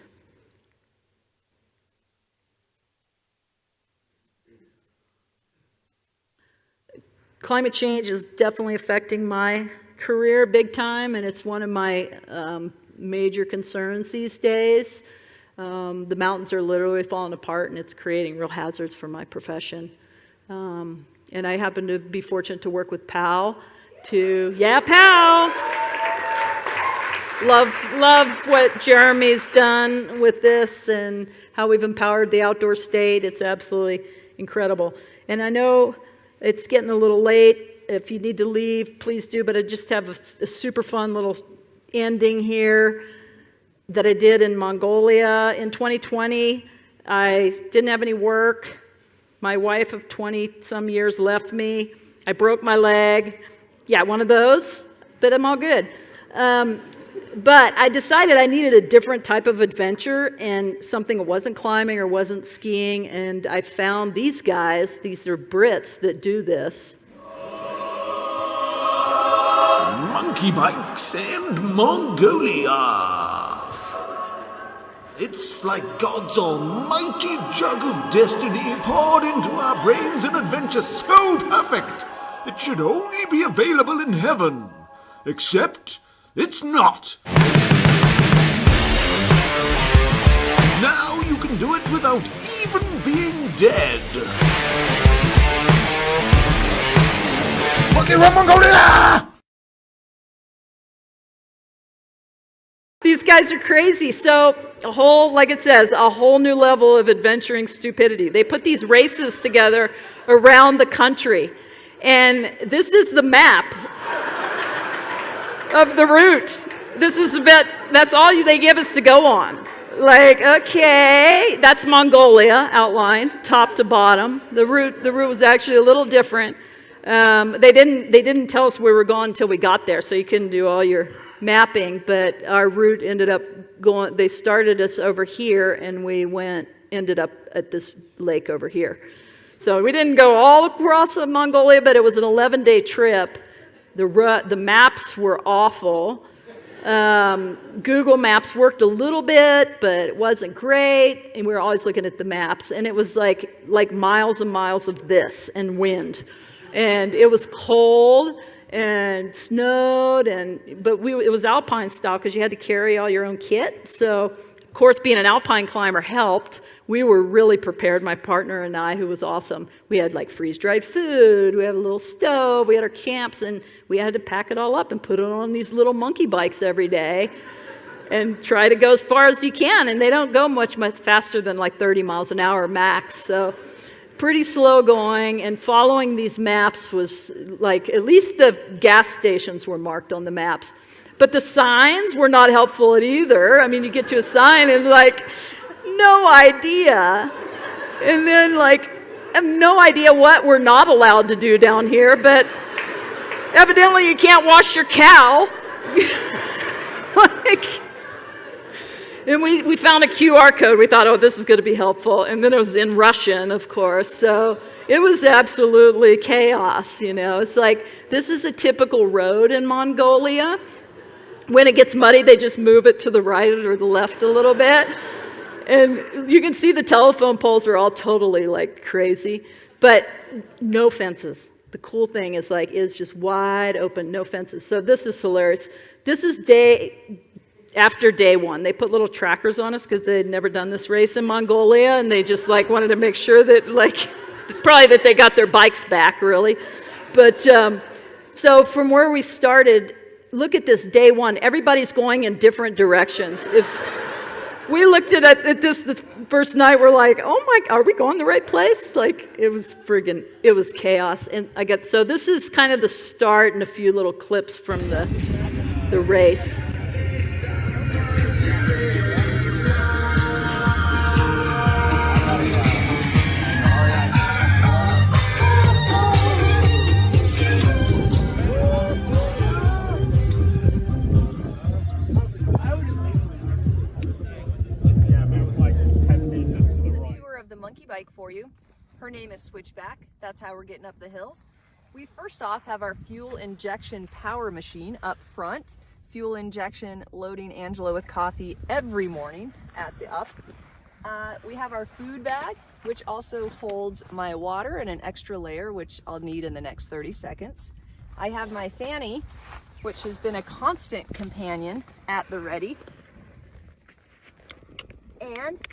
Climate change is definitely affecting my career big time, and it's one of my major concerns these days. The mountains are literally falling apart, and it's creating real hazards for my profession. And I happen to be fortunate to work with POW POW! Love what Jeremy's done with this and how we've empowered the outdoor state. It's absolutely incredible. And I know it's getting a little late. If you need to leave, please do, but I just have a super fun little ending here that I did in Mongolia in 2020. I didn't have any work. My wife of 20-some years left me. I broke my leg. Yeah, one of those, but I'm all good. But I decided I needed a different type of adventure and something that wasn't climbing or wasn't skiing, and I found these guys. These are Brits that do this. Monkey bikes and Mongolia. It's like God's almighty jug of destiny poured into our brains, an adventure so perfect it should only be available in heaven. Except it's not. Now you can do it without even being dead. Monkey Run Mongolia! These guys are crazy. So like it says, a whole new level of adventuring stupidity. They put these races together around the country. And this is the map of the route. That's all they give us to go on. Like, okay, that's Mongolia outlined, top to bottom. The route was actually a little different. They didn't tell us where we were going until we got there, so you couldn't do all your mapping, but our route ended up going, they started us over here, and we ended up at this lake over here. So we didn't go all across Mongolia, but it was an 11-day trip. The maps were awful. Google Maps worked a little bit, but it wasn't great, and we were always looking at the maps, and it was like miles and miles of this and wind, and it was cold and snowed, but it was alpine style because you had to carry all your own kit. So, of course, being an alpine climber helped. We were really prepared, my partner and I, who was awesome. We had like freeze-dried food, we had a little stove, we had our camps, and we had to pack it all up and put it on these little monkey bikes every day and try to go as far as you can. And they don't go much faster than like 30 miles an hour max. So pretty slow going, and following these maps was like, at least the gas stations were marked on the maps. But the signs were not helpful either. I mean, you get to a sign and like, no idea. And then like, I have no idea what we're not allowed to do down here, but evidently you can't wash your cow. And we found a QR code. We thought, oh, this is going to be helpful. And then it was in Russian, of course. So it was absolutely chaos, you know. It's like, this is a typical road in Mongolia. When it gets muddy, they just move it to the right or the left a little bit. And you can see the telephone poles are all totally like crazy, but no fences. The cool thing is is just wide open, no fences. So this is hilarious. This is after day one. They put little trackers on us because they had never done this race in Mongolia, and they just wanted to make sure that probably that they got their bikes back, really. But so from where we started, look at this day one. Everybody's going in different directions. We looked at this the first night, we're like, oh my, are we going the right place? It was chaos. And so this is kind of the start and a few little clips from the race. Monkey bike for you. Her name is Switchback. That's how we're getting up the hills. We first off have our fuel injection power machine up front. Fuel injection loading Angela with coffee every morning at the up. We have our food bag, which also holds my water and an extra layer, which I'll need in the next 30 seconds. I have my fanny, which has been a constant companion at the ready. And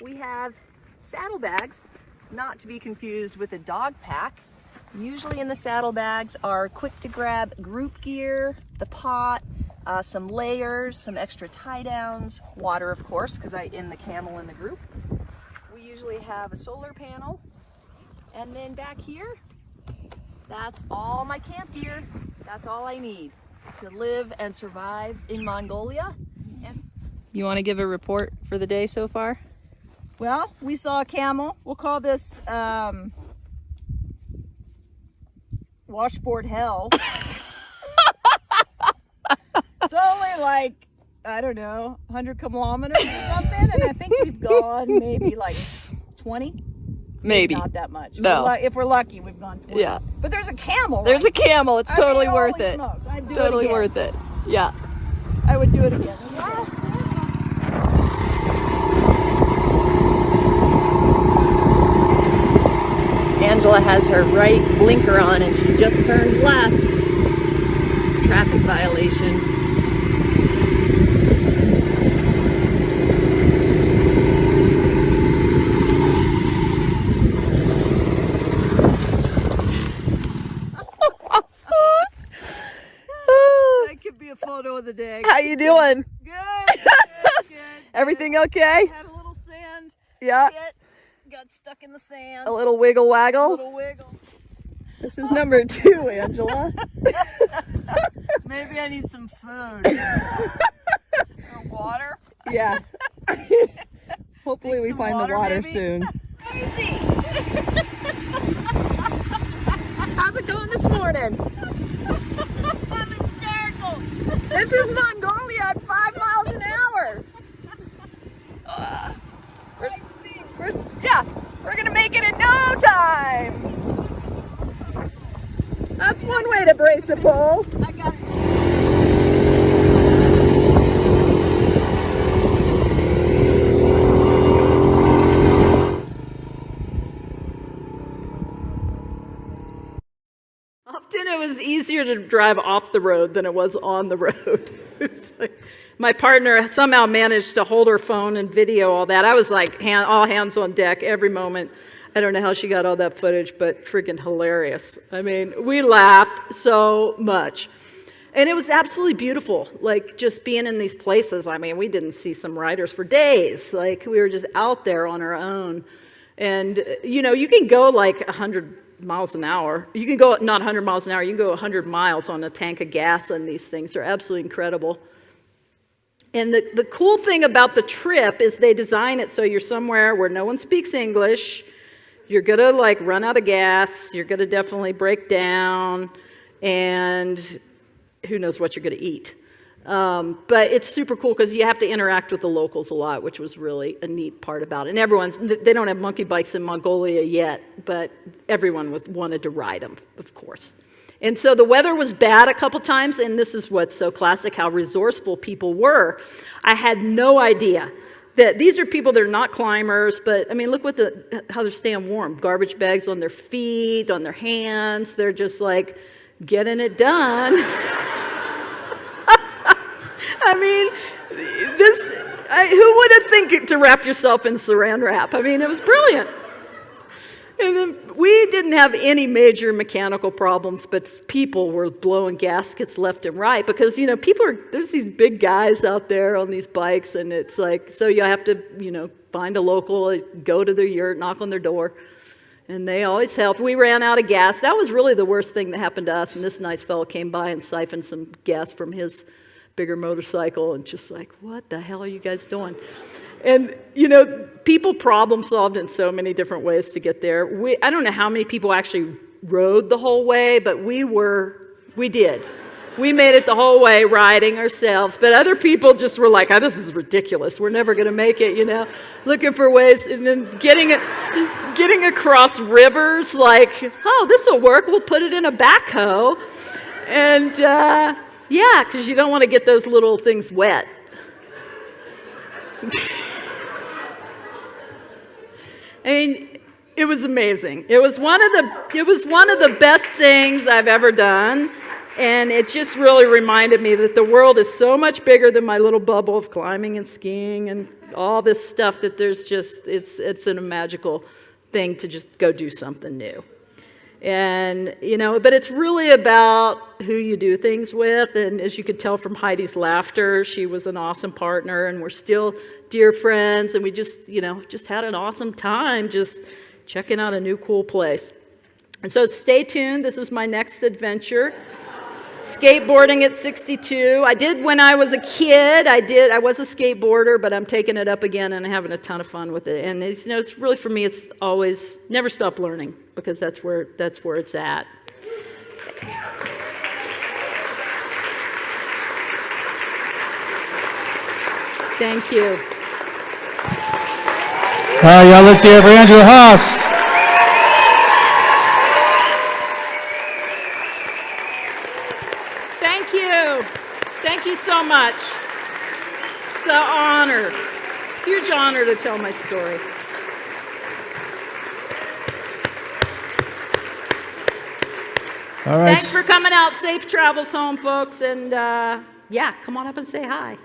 we have saddlebags, not to be confused with a dog pack. Usually in the saddlebags are quick to grab group gear, the pot, some layers, some extra tie downs, water of course, because I in the camel in the group. We usually have a solar panel, and then back here, that's all my camp gear. That's all I need to live and survive in Mongolia. And you want to give a report for the day so far? Well, we saw a camel. We'll call this washboard hell. It's only I don't know, 100 kilometers or something, and I think we've gone maybe 20. Maybe. Not that much. No. If we're lucky, we've gone 20. Yeah. But there's a camel. There's a camel. It's totally worth it. Smokes. I'd do Totally it again. worth it. Yeah. I would do it again. Angela has her right blinker on and she just turned left. Traffic violation. That could be a photo of the day. How you doing? Good. Everything okay? Had a little sand. Yeah. Got stuck in the sand. A little wiggle waggle. A little wiggle. This is number 2, Angela. Maybe I need some food. Or water. Yeah. Hopefully we find the water maybe? soon. Easy. How's it going this morning? I'm hysterical. This is Mongolia at 5 miles an hour. We're gonna make it in no time. That's one way to brace a bull. I got it. Often it was easier to drive off the road than it was on the road. It's my partner somehow managed to hold her phone and video all that. I was all hands on deck every moment. I don't know how she got all that footage, but freaking hilarious. I mean, we laughed so much. And it was absolutely beautiful, just being in these places. I mean, we didn't see some riders for days. We were just out there on our own. And, you can go 100 miles an hour. You can go, not 100 miles an hour, you can go 100 miles on a tank of gas on these things. They're absolutely incredible. And the cool thing about the trip is they design it so you're somewhere where no one speaks English. You're gonna run out of gas. You're gonna definitely break down, and who knows what you're gonna eat. But it's super cool because you have to interact with the locals a lot, which was really a neat part about it. And they don't have monkey bikes in Mongolia yet, but everyone wanted to ride them, of course. And so the weather was bad a couple times, and this is what's so classic, how resourceful people were. I had no idea that these are people that are not climbers, but I mean, look how they're staying warm. Garbage bags on their feet, on their hands. They're just like getting it done. I mean, who would have think to wrap yourself in saran wrap? I mean, it was brilliant. And then we didn't have any major mechanical problems, but people were blowing gaskets left and right because, there's these big guys out there on these bikes, and it's like, so you have to, find a local, go to their yurt, knock on their door, and they always help. We ran out of gas. That was really the worst thing that happened to us, and this nice fellow came by and siphoned some gas from his bigger motorcycle, and just like, what the hell are you guys doing? And, people problem solved in so many different ways to get there. I don't know how many people actually rode the whole way, but we did. We made it the whole way riding ourselves, but other people just were like, oh, this is ridiculous. We're never going to make it, looking for ways, and then getting across rivers like, oh, this will work. We'll put it in a backhoe. And, yeah, because you don't want to get those little things wet. I mean, it was amazing. It was one of the best things I've ever done, and it just really reminded me that the world is so much bigger than my little bubble of climbing and skiing and all this stuff. That there's just it's a magical thing to just go do something new. And, but it's really about who you do things with. And as you could tell from Heidi's laughter, she was an awesome partner, and we're still dear friends. And we just had an awesome time just checking out a new cool place. And so stay tuned. This is my next adventure. Skateboarding at 62. I did when I was a kid. I was a skateboarder, but I'm taking it up again and having a ton of fun with it. And it's really, for me, it's always never stop learning, because that's where it's at. Thank you. All right, y'all, let's hear it for Angela Hawse. Thank you so much. It's an honor, huge honor to tell my story. All right. Thanks for coming out. Safe travels home, folks. And come on up and say hi.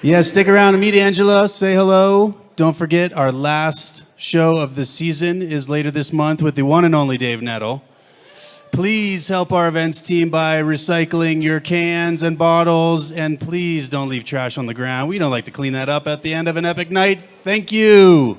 Yeah, stick around and meet Angela. Say hello. Don't forget, our last show of the season is later this month with the one and only Dave Nettle. Please help our events team by recycling your cans and bottles, and please don't leave trash on the ground. We don't like to clean that up at the end of an epic night. Thank you.